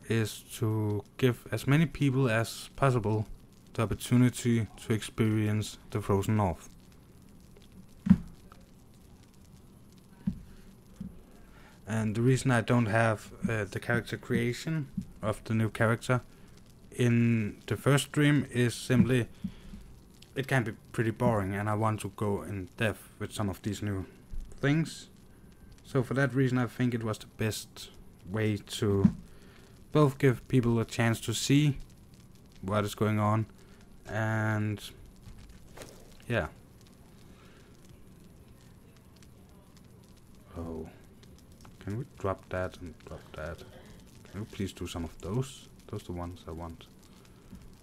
is to give as many people as possible the opportunity to experience the Frozen North. And the reason I don't have the character creation of the new character in the first stream is simply it can be pretty boring, and I want to go in depth with some of these new things. So for that reason, I think it was the best way to both give people a chance to see what is going on, and yeah. Oh, can we drop that and drop that? Can we please do some of those? Those are the ones I want.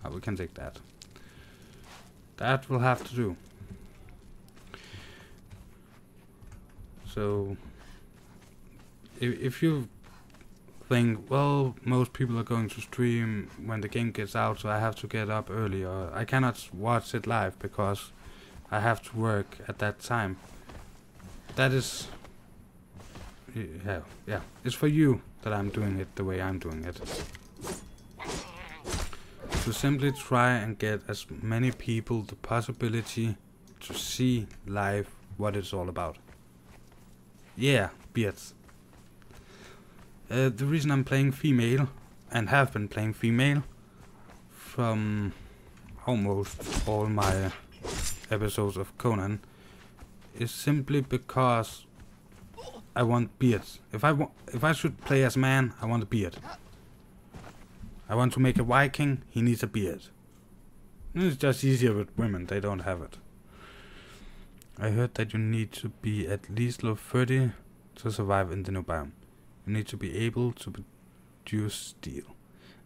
Oh, we can take that. That will have to do. So if you think, well, most people are going to stream when the game gets out, so I have to get up early, or I cannot watch it live because I have to work at that time. That is, yeah, it's for you that I'm doing it the way I'm doing it. To simply try and get as many people the possibility to see live what it's all about. Yeah, beards. The reason I'm playing female, and have been playing female from almost all my episodes of Conan, is simply because I want beards. If I should play as man, I want a beard. I want to make a Viking, he needs a beard. It's just easier with women, they don't have it. I heard that you need to be at least level 30 to survive in the new biome. You need to be able to produce steel.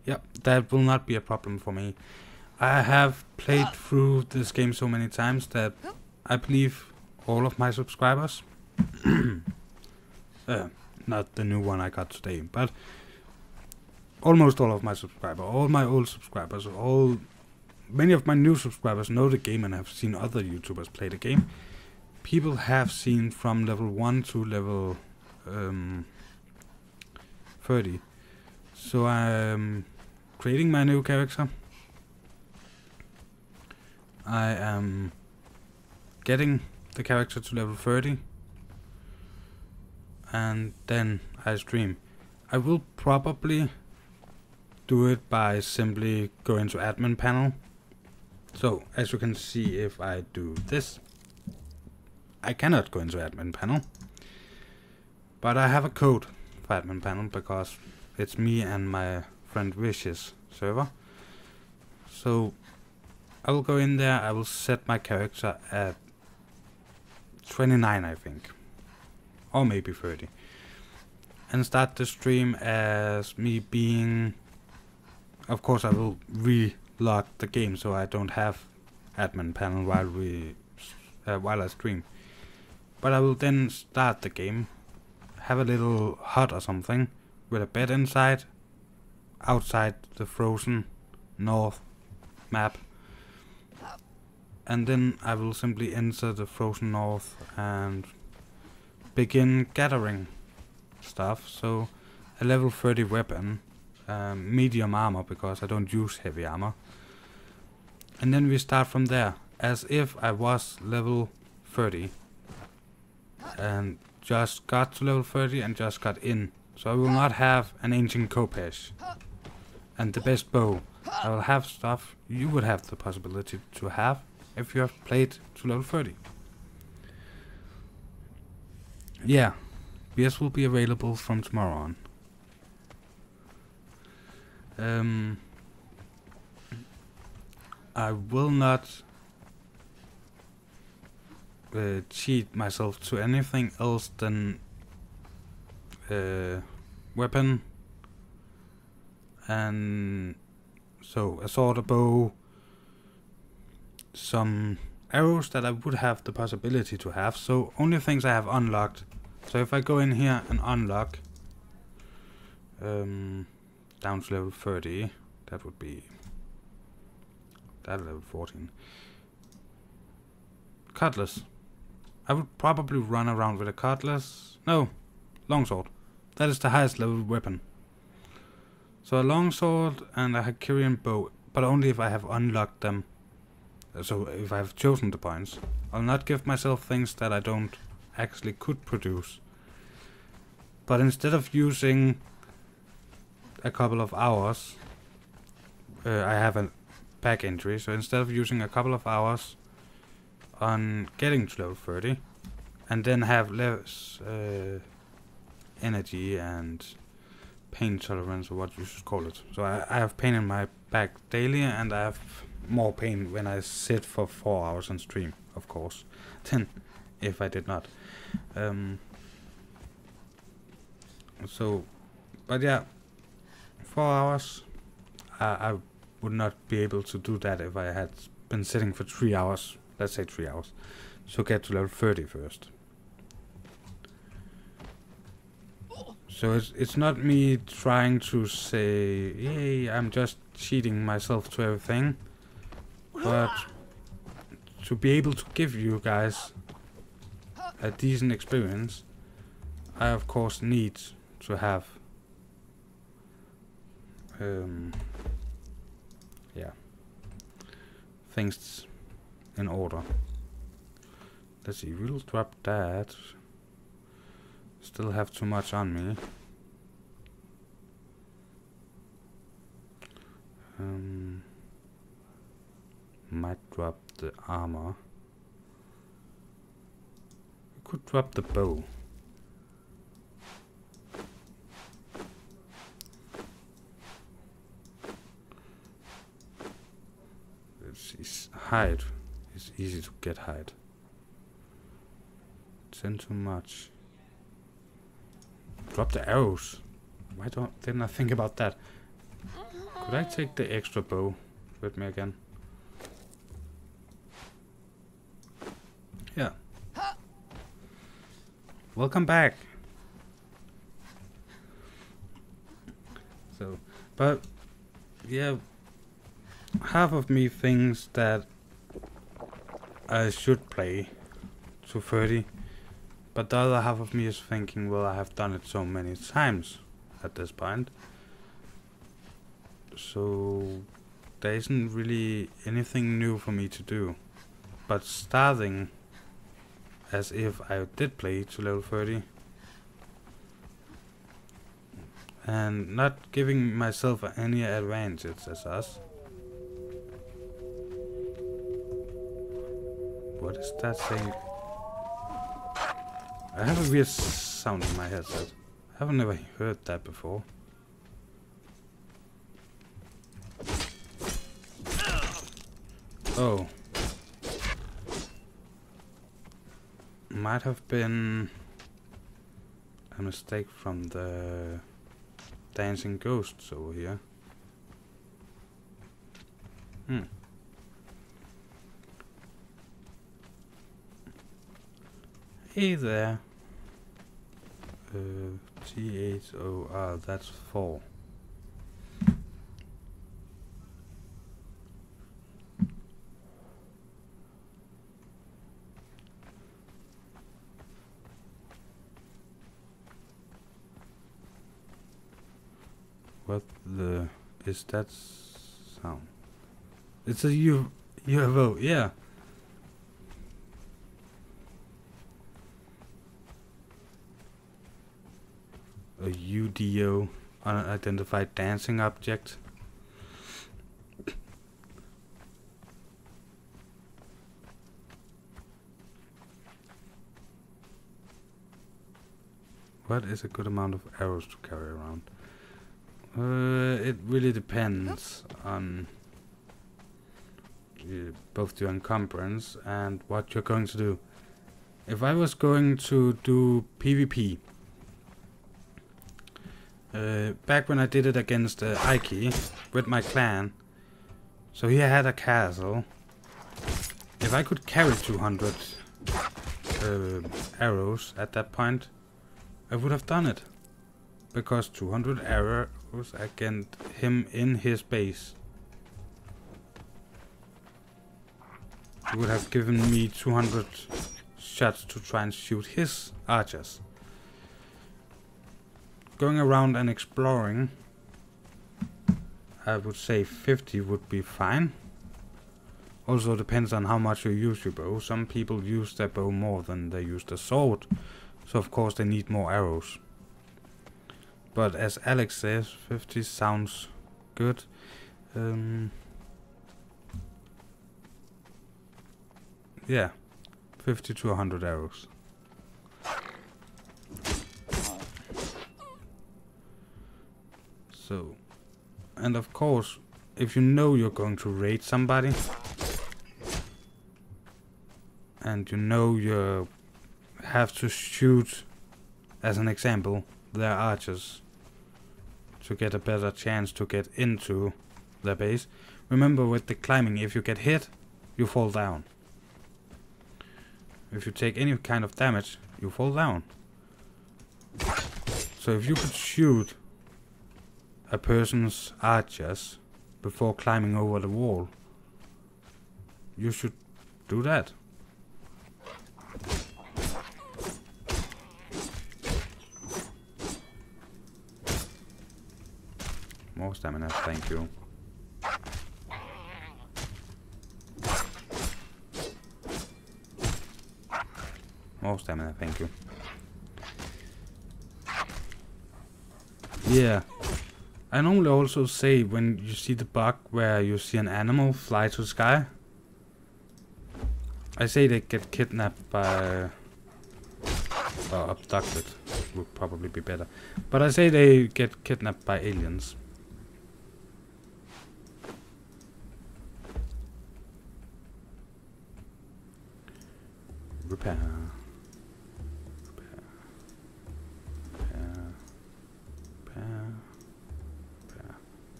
Yep, that will not be a problem for me. I have played through this game so many times that I believe all of my subscribers, not the new one I got today, but almost all of my subscribers, all my old subscribers, many of my new subscribers know the game and have seen other YouTubers play the game. People have seen from level 1 to level 30. So I'm creating my new character. I am getting the character to level 30. And then I stream. I will probably do it by simply going to admin panel. So as you can see, if I do this, I cannot go into admin panel, but I have a code for admin panel because it's me and my friend Vishous server. So I will go in there, I will set my character at 29 I think, or maybe 30, and start the stream as me being, of course I will relog the game so I don't have admin panel while we while I stream. But I will then start the game, have a little hut or something with a bed inside, outside the frozen north map, and then I will simply enter the frozen north and begin gathering stuff. So a level 30 weapon, medium armor because I don't use heavy armor, and then we start from there as if I was level 30 and just got to level 30 and just got in. So I will not have an ancient Kopesh and the best bow. I will have stuff you would have the possibility to have if you have played to level 30. Yeah, beers will be available from tomorrow on. I will not cheat myself to anything else than weapon, and so a sword, a bow, some arrows that I would have the possibility to have. So only things I have unlocked. So if I go in here and unlock down to level 30, that would be that level 14. Cutlass. I would probably run around with a cutlass. No, longsword. That is the highest level weapon. So a longsword and a Hycerian bow, but only if I have unlocked them. So if I have chosen the points. I'll not give myself things that I don't actually could produce. But instead of using a couple of hours, I have a back injury, so instead of using a couple of hours on getting to level 30 and then have less energy and pain tolerance, or what you should call it. So I have pain in my back daily, and I have more pain when I sit for 4 hours on stream, of course, than if I did not. So, but yeah, 4 hours, I would not be able to do that if I had been sitting for 3 hours, let's say 3 hours, to get to level 30 first. So it's not me trying to say, hey, I'm just cheating myself to everything, but to be able to give you guys a decent experience, I of course need to have yeah, things in order. Let's see, we'll drop that. Still have too much on me. Might drop the armor. We could drop the bow. It's hide. It's easy to get hide. 10 too much. Drop the arrows. Why didn't I think about that? Could I take the extra bow with me again? Yeah. Welcome back. So, but yeah, half of me thinks that I should play to 30. But the other half of me is thinking, well, I have done it so many times at this point. So there isn't really anything new for me to do. But starting as if I did play to level 30 and not giving myself any advantage as us. What is that saying? I have a weird sound in my headset. I haven't never heard that before. Oh. Might have been a mistake from the dancing ghosts over here. Hey there. T-H-O-R, that's 4. What the is that sound? It's a UFO, yeah. A UDO, unidentified dancing object. What is a good amount of arrows to carry around? It really depends on both your encumbrance and what you're going to do. If I was going to do PvP, back when I did it against Ike with my clan, so he had a castle. If I could carry 200 arrows at that point, I would have done it. Because 200 arrows against him in his base would have given me 200 shots to try and shoot his archers. Going around and exploring, I would say 50 would be fine. Also depends on how much you use your bow. Some people use their bow more than they use the sword, so of course they need more arrows. But as Alex says, 50 sounds good. Yeah, 50 to 100 arrows. So, and of course, if you know you're going to raid somebody, and you know you have to shoot, as an example, their archers, to get a better chance to get into their base. Remember with the climbing, if you get hit, you fall down. If you take any kind of damage, you fall down. So if you could shoot a person's archers before climbing over the wall, you should do that. More stamina, thank you. More stamina, thank you. Yeah. I normally also say when you see the bug where you see an animal fly to the sky, I say they get kidnapped by... or abducted, would probably be better. But I say they get kidnapped by aliens. Repair.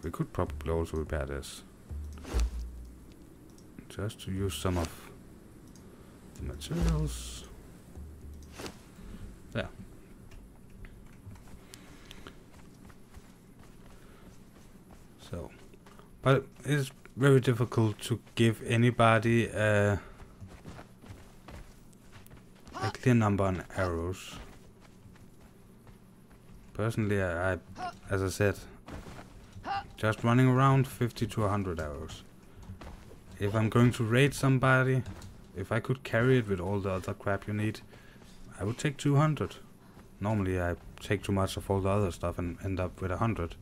We could probably also repair this. Just to use some of the materials. There. So, but it's very difficult to give anybody a clear number on arrows. Personally, I as I said, just running around 50 to 100 arrows. If I'm going to raid somebody, if I could carry it with all the other crap you need, I would take 200. Normally I take too much of all the other stuff and end up with 100.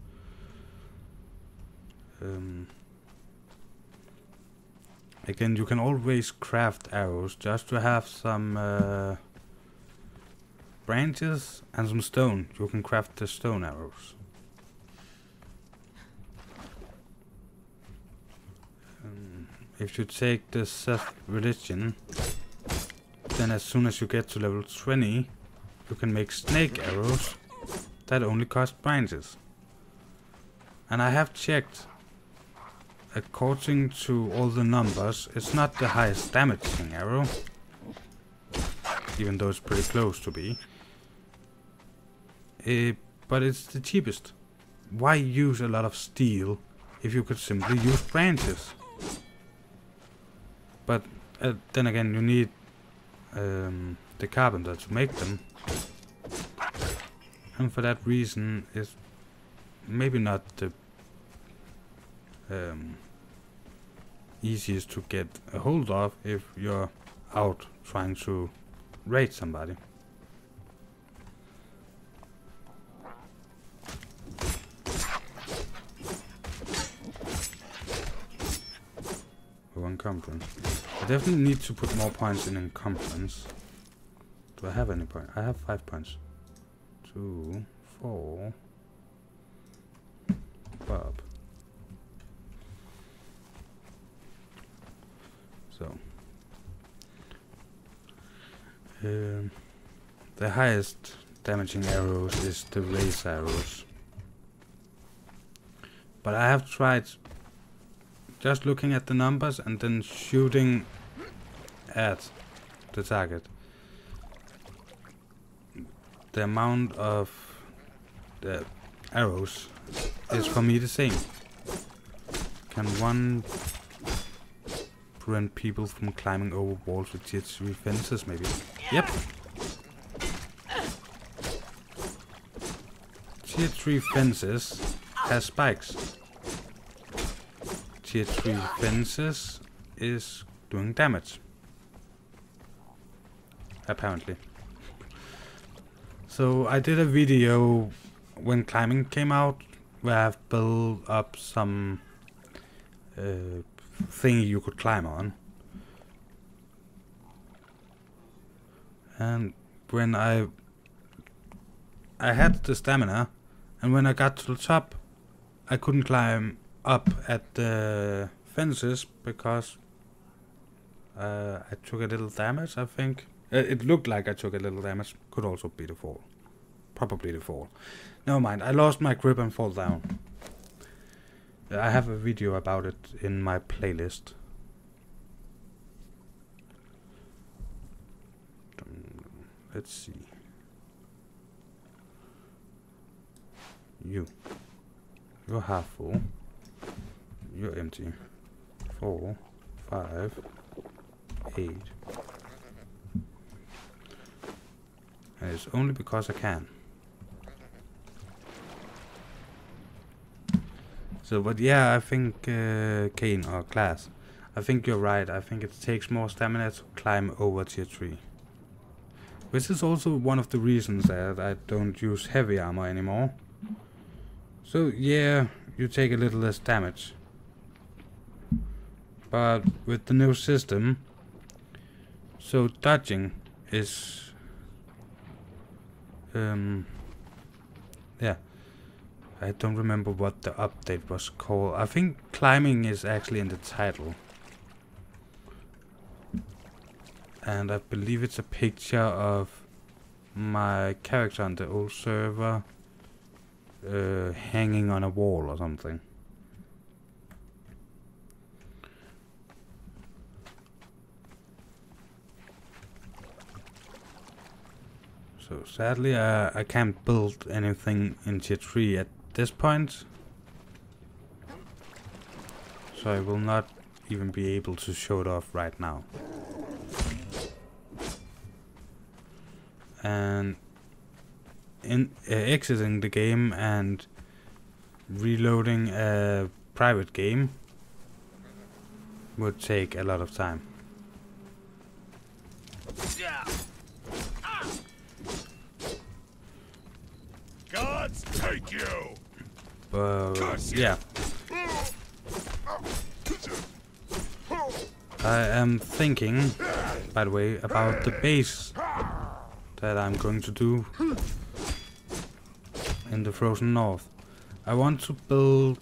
Again, you can always craft arrows just to have some branches and some stone. You can craft the stone arrows. If you take the Seth religion, then as soon as you get to level 20, you can make snake arrows that only cost branches. And I have checked, according to all the numbers, it's not the highest damaging arrow, even though it's pretty close to be. But it's the cheapest. Why use a lot of steel if you could simply use branches? But then again, you need the carpenter to make them. And for that reason, it's maybe not the easiest to get a hold of if you're out trying to raid somebody. Oh, encumbrance. I definitely need to put more points in encumbrance. Do I have any points? I have 5 points. 2, 4. Bob. So. The highest damaging arrows is the race arrows. But I have tried just looking at the numbers and then shooting at the target. The amount of the arrows is for me the same. Can one prevent people from climbing over walls with tier 3 fences maybe? Yep. Tier 3 fences has spikes. Tier 3 fences is doing damage. Apparently. So I did a video when climbing came out where I've built up some thing you could climb on. And when I had the stamina, and when I got to the top, I couldn't climb up at the fences because I took a little damage, I think. It looked like I took a little damage. Could also be the fall. Probably the fall. Never mind, I lost my grip and fall down. I have a video about it in my playlist. Let's see. You're half full. You're empty. 4, 5, 8. And it's only because I can. So, but yeah, I think Kane or Class, I think you're right. I think it takes more stamina to climb over tier 3. Which is also one of the reasons that I don't use heavy armor anymore. So yeah, you take a little less damage. But with the new system, so dodging is yeah, I don't remember what the update was called. I think climbing is actually in the title. And I believe it's a picture of my character on the old server hanging on a wall or something. So sadly I can't build anything in tier 3 at this point. So I will not even be able to show it off right now. And in exiting the game and reloading a private game would take a lot of time. Gods take you. But yeah, I am thinking, by the way, about the base that I'm going to do in the Frozen North. I want to build,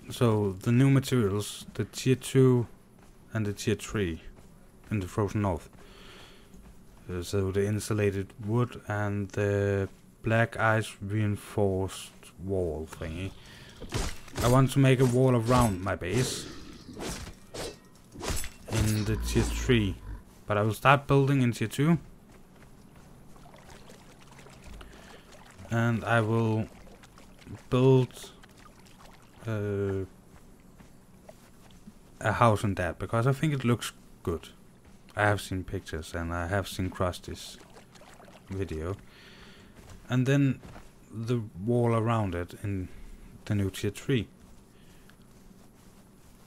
so the new materials, the tier 2 and the tier 3 in the Frozen North. So the insulated wood and the black ice reinforced wall thingy. I want to make a wall around my base in the tier 3, but I will start building in tier 2 and I will build a house in that, because I think it looks good. I have seen pictures and I have seen Krusty's video. And then the wall around it in the new tier 3.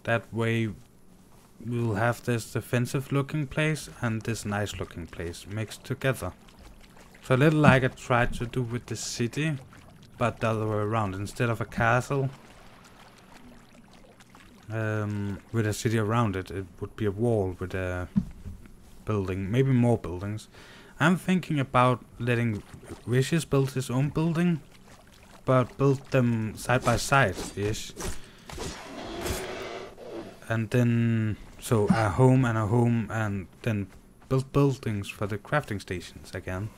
That way we'll have this defensive looking place and this nice looking place mixed together. So a little like I tried to do with the city, but the other way around. Instead of a castle with a city around it, it would be a wall with a building, maybe more buildings. I'm thinking about letting Vishous build his own building, but build them side by side-ish. And then, so a home, and then build buildings for the crafting stations again.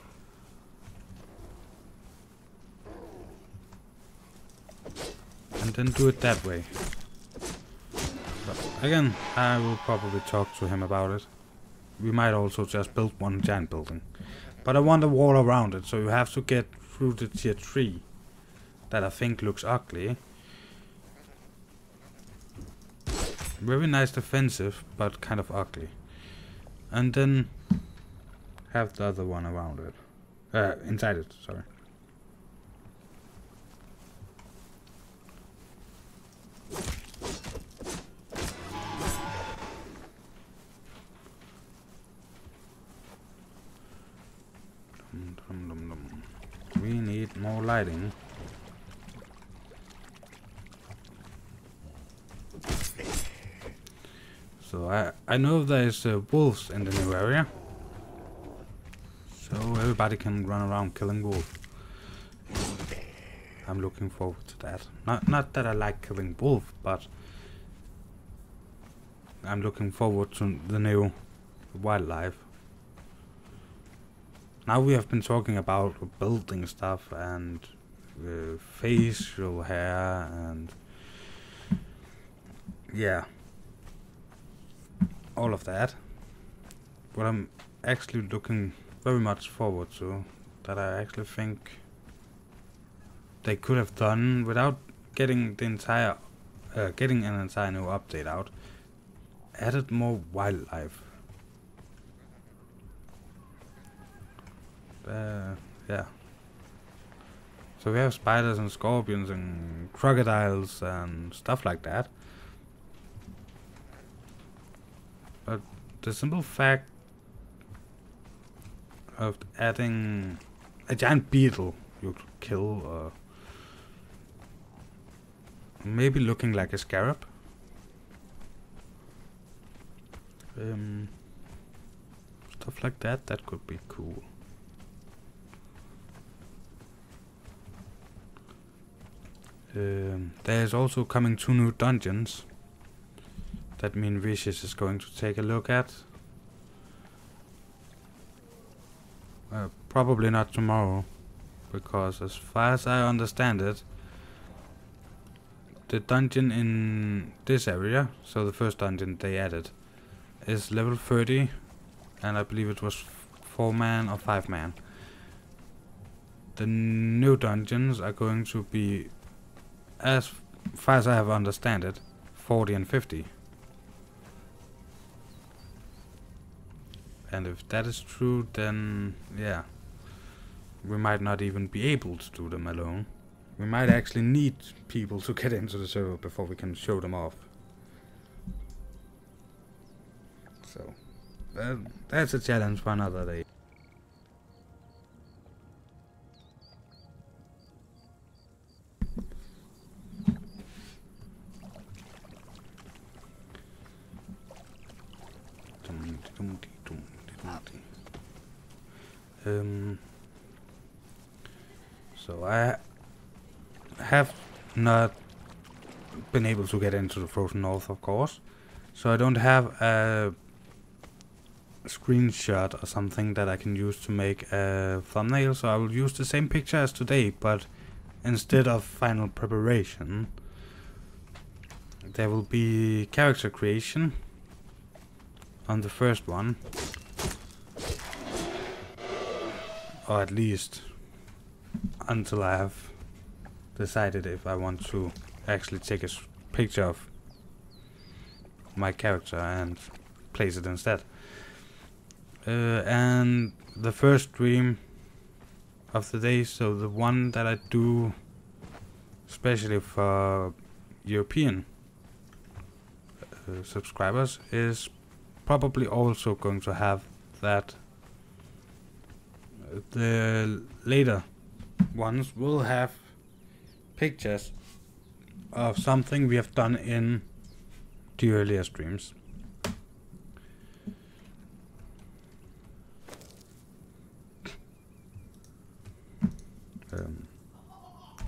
And then do it that way. But again, I will probably talk to him about it. We might also just build one giant building. But I want a wall around it, so you have to get through the tier 3. That I think looks ugly. Very nice defensive, but kind of ugly. And then have the other one around it. Inside it, sorry. We need more lighting. So I know there's wolves in the new area, so everybody can run around killing wolves. I'm looking forward to that. Not that I like killing wolves, but I'm looking forward to the new wildlife. Now we have been talking about building stuff and facial hair and yeah, all of that. What I'm actually looking very much forward to, that I actually think they could have done without getting the entire, getting an entire new update out, added more wildlife. Yeah. So we have spiders and scorpions and crocodiles and stuff like that. But the simple fact of adding a giant beetle you could kill, or maybe looking like a scarab. Stuff like that, that could be cool. There's also coming 2 new dungeons that me and Vishous is going to take a look at. Probably not tomorrow, because as far as I understand it, the dungeon in this area, so the first dungeon they added, is level 30, and I believe it was 4-man or 5-man. The new dungeons are going to be, as far as I have understand it, 40 and 50. And if that is true, then yeah, we might not even be able to do them alone. We might actually need people to get into the server before we can show them off. So that's a challenge for another day. So I have not been able to get into the Frozen North, of course, so I don't have a screenshot or something that I can use to make a thumbnail, so I will use the same picture as today, but instead of final preparation there will be character creation on the first one, or at least until I have decided if I want to actually take a picture of my character and place it instead. And the first stream of the day, so the one that I do especially for European subscribers, is probably also going to have that. The later ones will have pictures of something we have done in the earlier streams.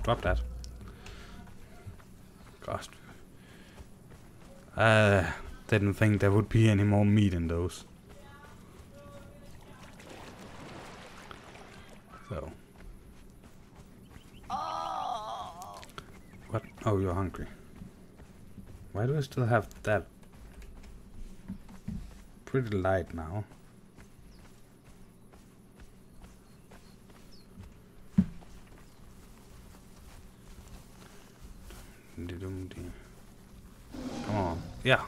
Drop that. Gosh. I didn't think there would be any more meat in those. So. What? Oh, you're hungry. Why do I still have that? Pretty light now. Come on. Yeah.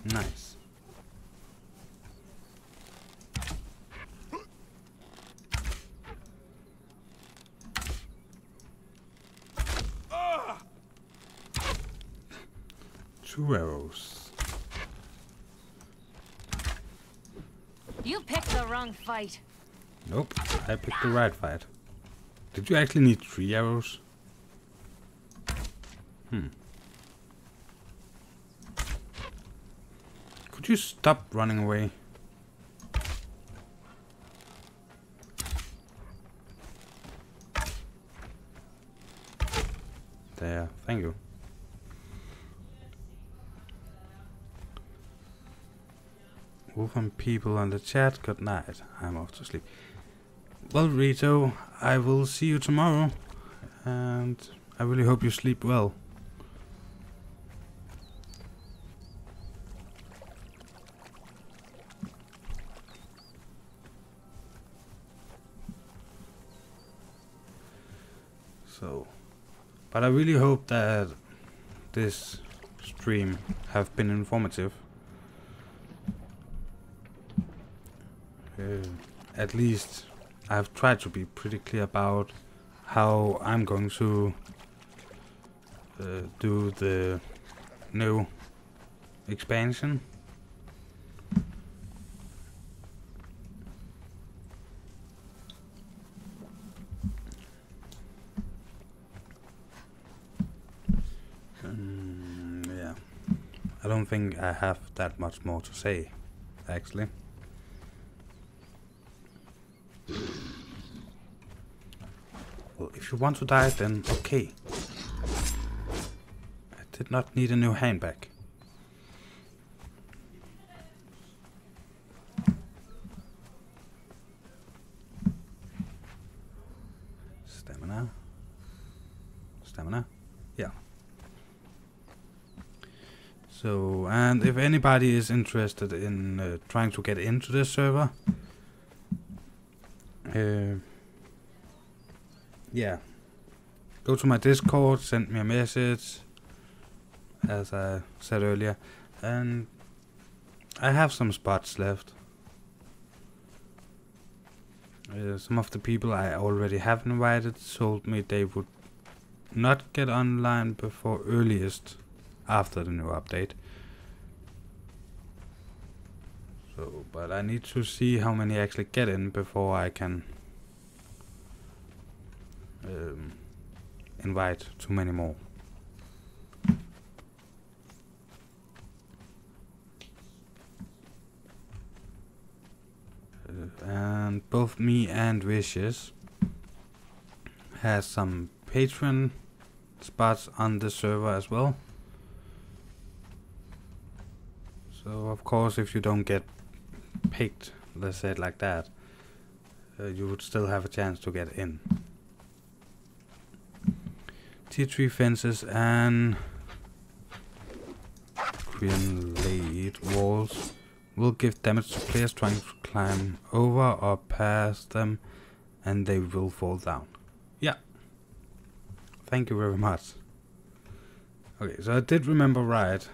Nice. Two arrows. You picked the wrong fight. Nope, I picked the right fight. Did you actually need 3 arrows? Could you stop running away? There, thank you. Wolf and people on the chat, good night. I'm off to sleep. Well, Rito, I will see you tomorrow, and I really hope you sleep well. So, but I really hope that this stream have been informative. At least I've tried to be pretty clear about how I'm going to do the new expansion. Yeah, I don't think I have that much more to say, actually. Well, if you want to die, then okay. I did not need a new handbag. Stamina. Stamina? Yeah. So, and if anybody is interested in trying to get into this server, yeah, go to my Discord, send me a message, as I said earlier, and I have some spots left. Some of the people I already have invited told me they would not get online before earliest after the new update. So, but I need to see how many actually get in before I can invite too many more. And both me and Vishous has some Patreon spots on the server as well. So of course, if you don't get picked, let's say it like that, you would still have a chance to get in. Tier 3 fences and pedestrian laid walls will give damage to players trying to climb over or past them, and they will fall down. Yeah. Thank you very much. Okay, so I did remember right.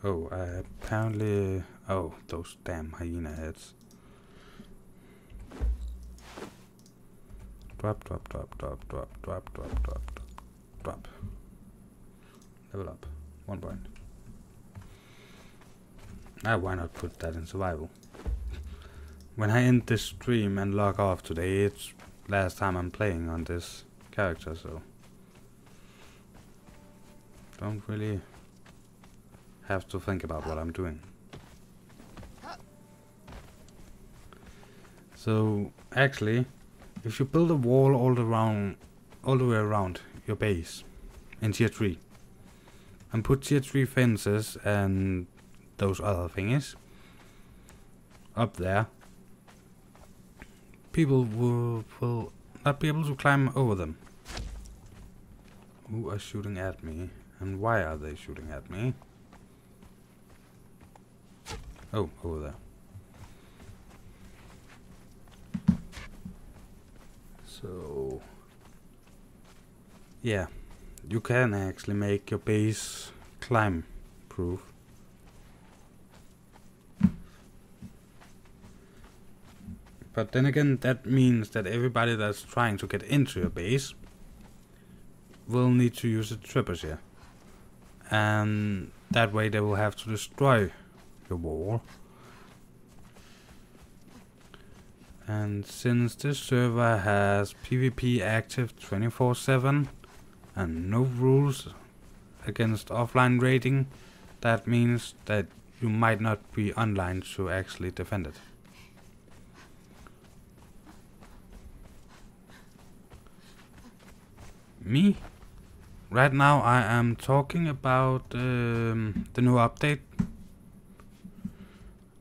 Oh, I apparently... Oh, those damn hyena heads. Drop, drop, drop, drop, drop, drop, drop, drop, drop, drop. Level up. 1 point. Why not put that in survival? When I end this stream and log off today, it's last time I'm playing on this character, so... Don't really have to think about what I'm doing. So, actually, if you build a wall all the way around your base in tier 3 and put tier 3 fences and those other thingies up there, people will not be able to climb over them. Who are shooting at me, and why are they shooting at me? Oh, over there. So, yeah, you can actually make your base climb proof. But then again, that means that everybody that's trying to get into your base will need to use a trebuchet. And that way they will have to destroy your wall. And since this server has PvP active 24/7 and no rules against offline raiding, that means that you might not be online to actually defend it. Me? Right now I am talking about the new update.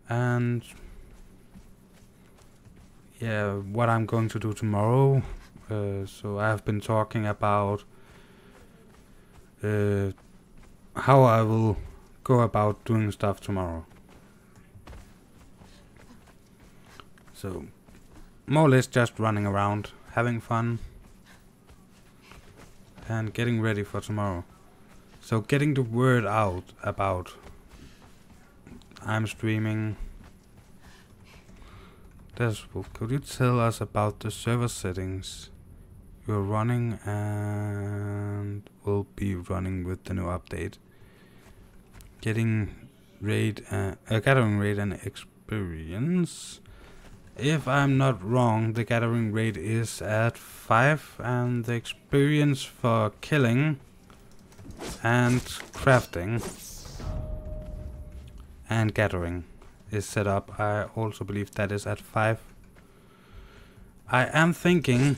And yeah, what I'm going to do tomorrow. So I have been talking about how I will go about doing stuff tomorrow. So more or less just running around, having fun, and getting ready for tomorrow. So getting the word out about I'm streaming. Deswolf, could you tell us about the server settings you're running and will be running with the new update? Gathering raid and experience. If I'm not wrong, the gathering rate is at 5 and the experience for killing and crafting and gathering is set up. I also believe that is at 5. I am thinking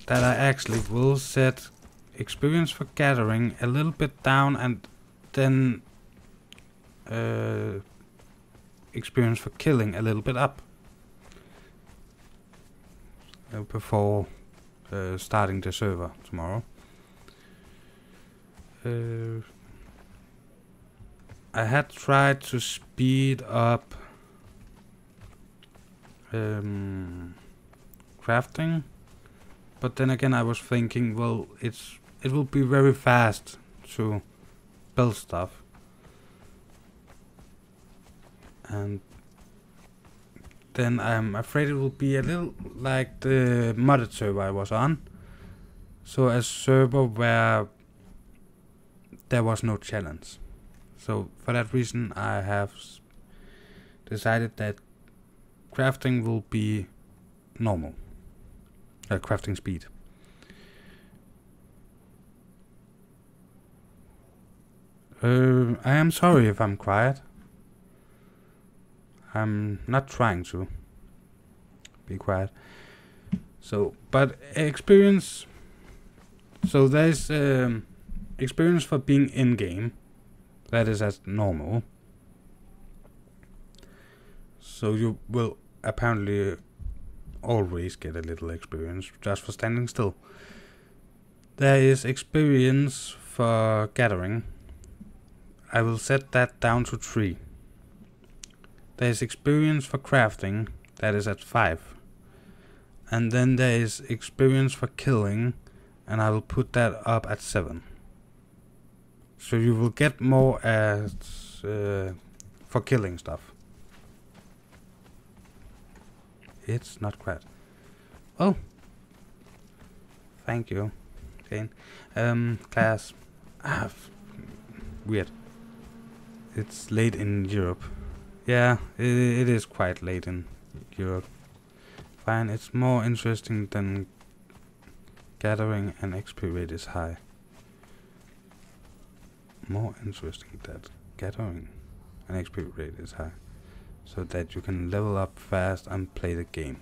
that I actually will set experience for gathering a little bit down and then experience for killing a little bit up before starting the server tomorrow. I had tried to speed up crafting, but then again I was thinking, well, it will be very fast to build stuff, and then I'm afraid it will be a little like the modded server I was on, so a server where there was no challenge. So for that reason I have decided that crafting will be normal, crafting speed. I am sorry if I'm quiet. I'm not trying to be quiet. So, but experience. So there's experience for being in game. That is as normal. So you will apparently always get a little experience just for standing still. There is experience for gathering. I will set that down to 3. There's experience for crafting, that is at 5. And then there is experience for killing, and I will put that up at 7. So you will get more as for killing stuff. It's not quite. Oh, thank you, Jane. Class. Weird. It's late in Europe. Yeah, it is quite late in Europe. Fine, it's more interesting than gathering, and XP rate is high. More interesting that gathering and XP rate is high, so that you can level up fast and play the game.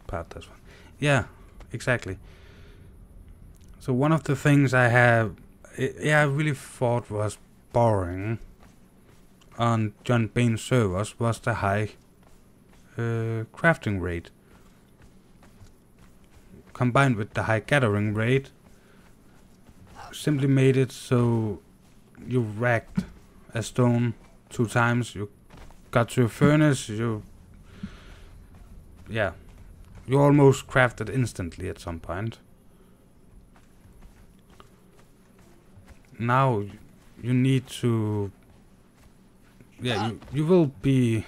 Part this one. Yeah, exactly. So one of the things I really thought was boring on John Bain's servers was the high crafting rate, combined with the high gathering rate. Simply made it so you racked a stone 2 times, you got to a furnace, you almost crafted instantly at some point. Now you need to, you will be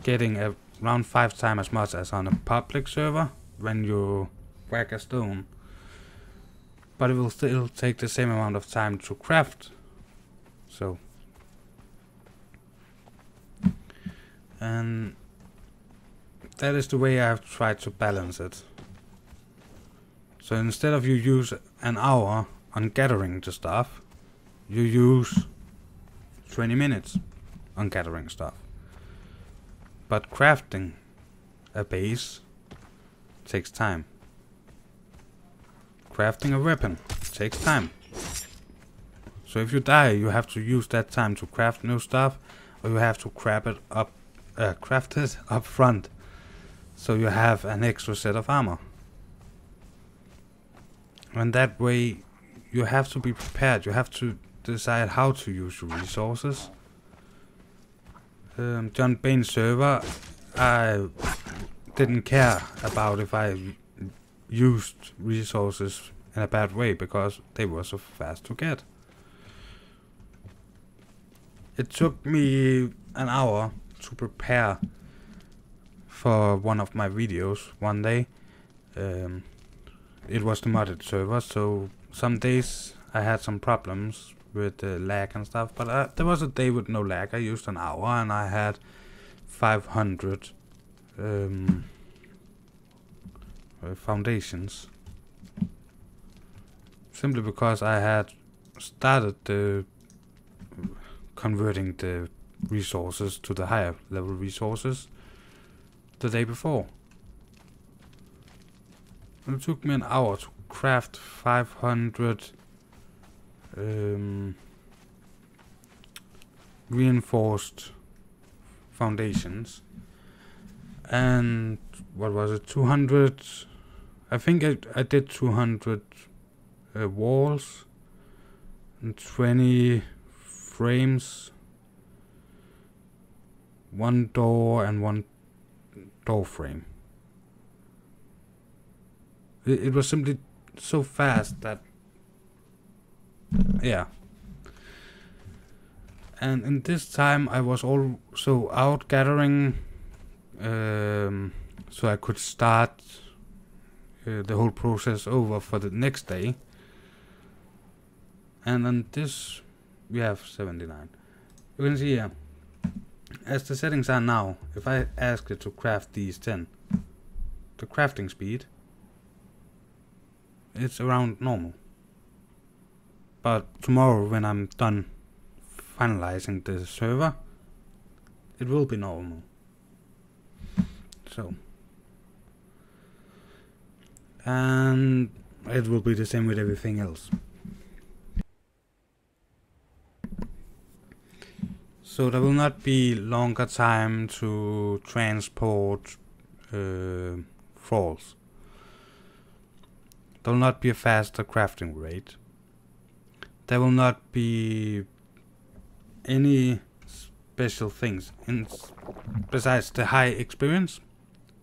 getting around 5 times as much as on a public server when you whack a stone, but it will still take the same amount of time to craft. So, and that is the way I have tried to balance it. So instead of you use an hour on gathering the stuff, you use 20 minutes on gathering stuff. But crafting a base takes time. Crafting a weapon takes time. So if you die, you have to use that time to craft new stuff, or you have to craft it up front, so you have an extra set of armor. And that way, you have to be prepared. You have to decide how to use your resources. John Bain's server, I didn't care about if I used resources in a bad way, because they were so fast to get. It took me an hour to prepare for one of my videos one day. It was the modded server, so some days I had some problems with the lag and stuff, but there was a day with no lag. I used an hour and I had 500 foundations, simply because I had started converting the resources to the higher level resources the day before. It took me an hour to craft 500 reinforced foundations, and what was it, 200, I think I did 200 walls and 20 frames, 1 door and 1 door frame. It was simply so fast that, yeah. And in this time I was also out gathering, so I could start the whole process over for the next day. And on this we have 79. You can see here, as the settings are now, if I ask it to craft these 10, the crafting speed, it's around normal. But tomorrow, when I'm done finalizing the server, it will be normal. So, and it will be the same with everything else. So there will not be longer time to transport thralls. There will not be a faster crafting rate. there will not be any special things besides the high experience,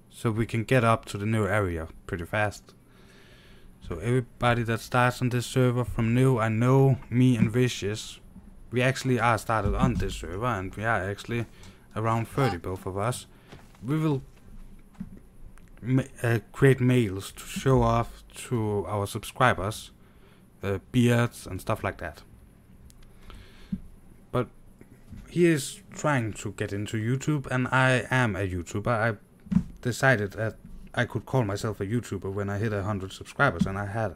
so we can get up to the new area pretty fast. So everybody that starts on this server from new, I know me and Vishous, we actually are started on this server, and we are actually around 30, both of us. We will create mails to show off to our subscribers, beards and stuff like that. But he is trying to get into YouTube, and I am a YouTuber. I decided that I could call myself a YouTuber when I hit 100 subscribers, and I had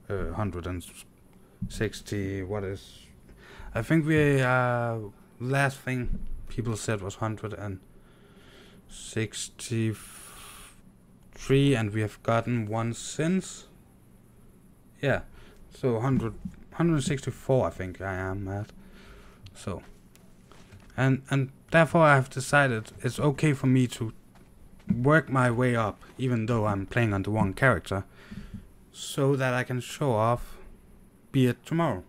160. What is? I think we last thing people said was 163, and we have gotten one since. Yeah, so 164 I think I am at. So, and therefore I have decided it's okay for me to work my way up, even though I'm playing on the one character, so that I can show off beard tomorrow.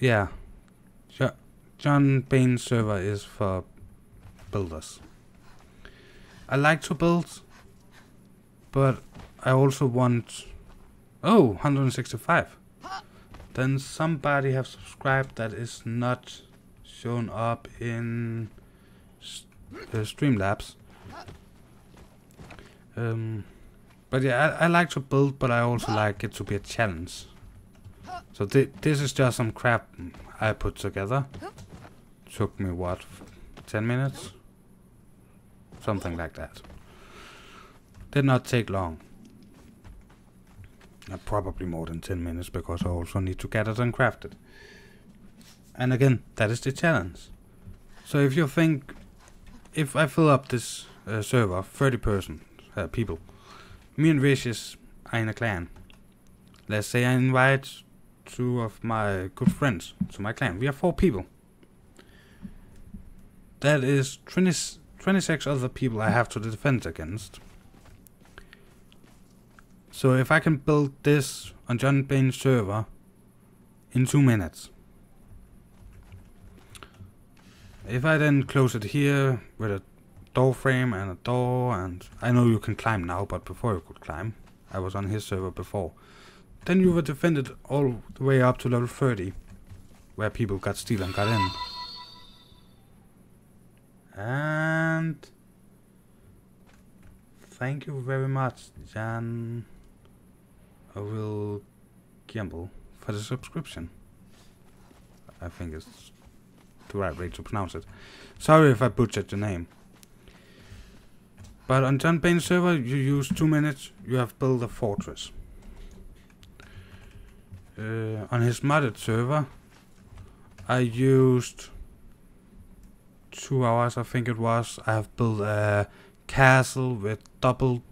Yeah, John Bain's server is for builders. I like to build, but I also want... Oh, 165. Then somebody have subscribed that is not shown up in Streamlabs. But yeah, I like to build, but I also like it to be a challenge. So this is just some crap I put together. Took me what, 10 minutes? Something like that. Did not take long. Probably more than 10 minutes, because I also need to get it and craft it. And again, that is the challenge. So if you think, if I fill up this server, 30 people, me and Vishous are in a clan. Let's say I invite 2 of my good friends to my clan. We are 4 people. That is 26 other people I have to defend against. So if I can build this on John Bain's server in 2 minutes, if I then close it here with a door frame and a door, and I know you can climb now, but before you could climb, I was on his server before, then you were defended all the way up to level 30, where people got steel and got in. And thank you very much, Jan. I will gamble for the subscription. I think it's the right way to pronounce it. Sorry if I butchered your name. But on John Bain's server, you use 2 minutes, you have built a fortress. On his modded server, I used 2 hours, I think it was. I have built a castle with double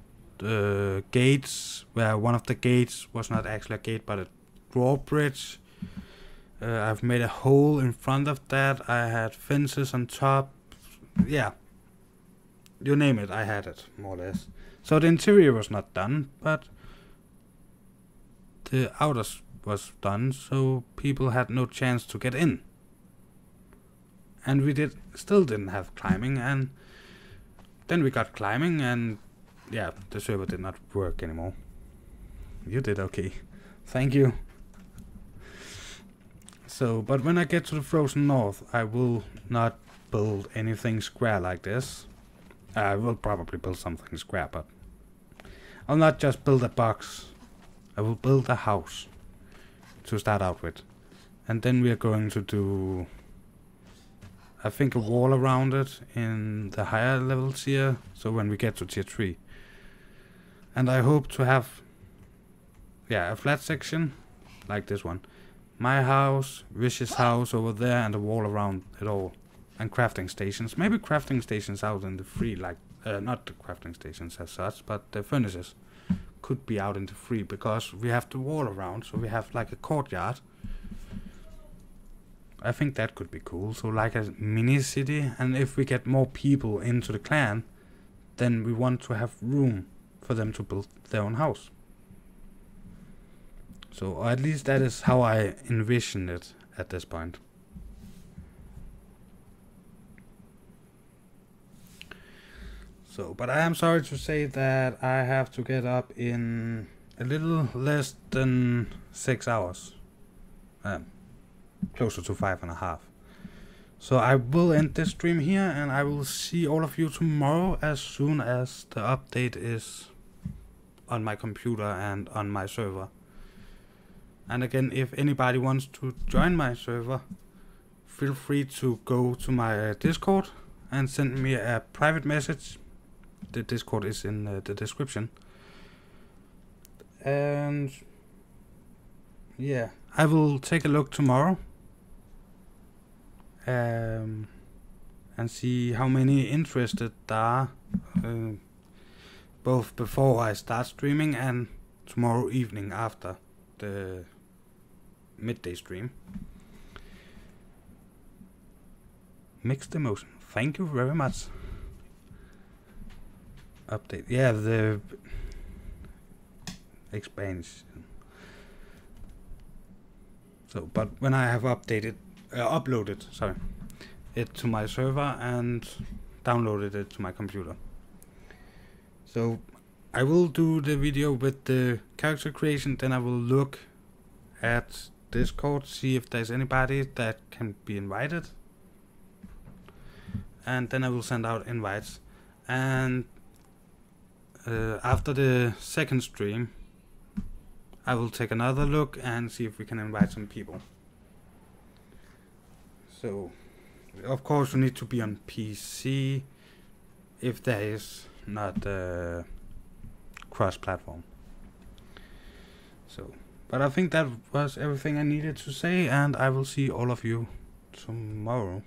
gates, where one of the gates was not actually a gate but a drawbridge. I've made a hole in front of that. I had fences on top. Yeah, you name it, I had it, more or less. So the interior was not done, but the outer was done, so people had no chance to get in. And we still didn't have climbing, and then we got climbing, and yeah, the server did not work anymore. You did okay. Thank you. So, but when I get to the Frozen North, I will not build anything square like this. I will probably build something square, but I'll not just build a box. I will build a house to start out with. And then we are going to do, I think, a wall around it in the higher levels here, so when we get to tier 3. And I hope to have, yeah, a flat section like this one. My house, Vish's house over there, and a wall around it all. And crafting stations. Maybe crafting stations out in the free, like, not the crafting stations as such, but the furnaces could be out in the free, because we have the wall around, so we have like a courtyard. I think that could be cool, so like a mini city, and if we get more people into the clan, then we want to have room for them to build their own house. So, or at least that is how I envision it at this point. So, but I am sorry to say that I have to get up in a little less than 6 hours. Closer to 5.5. So I will end this stream here, and I will see all of you tomorrow as soon as the update is on my computer and on my server. And again, if anybody wants to join my server, feel free to go to my Discord and send me a private message. The Discord is in the description. And yeah, I will take a look tomorrow and see how many interested there are, both before I start streaming and tomorrow evening after the midday stream. Mixed emotion. Thank you very much. Update. Yeah, the expansion. So, but when I have updated, uploaded, it to my server and downloaded it to my computer. So, I will do the video with the character creation, then I will look at Discord, see if there's anybody that can be invited, and then I will send out invites. And after the second stream, I will take another look and see if we can invite some people. So, of course, you need to be on PC if there is not cross-platform. So, but I think that was everything I needed to say, and I will see all of you tomorrow.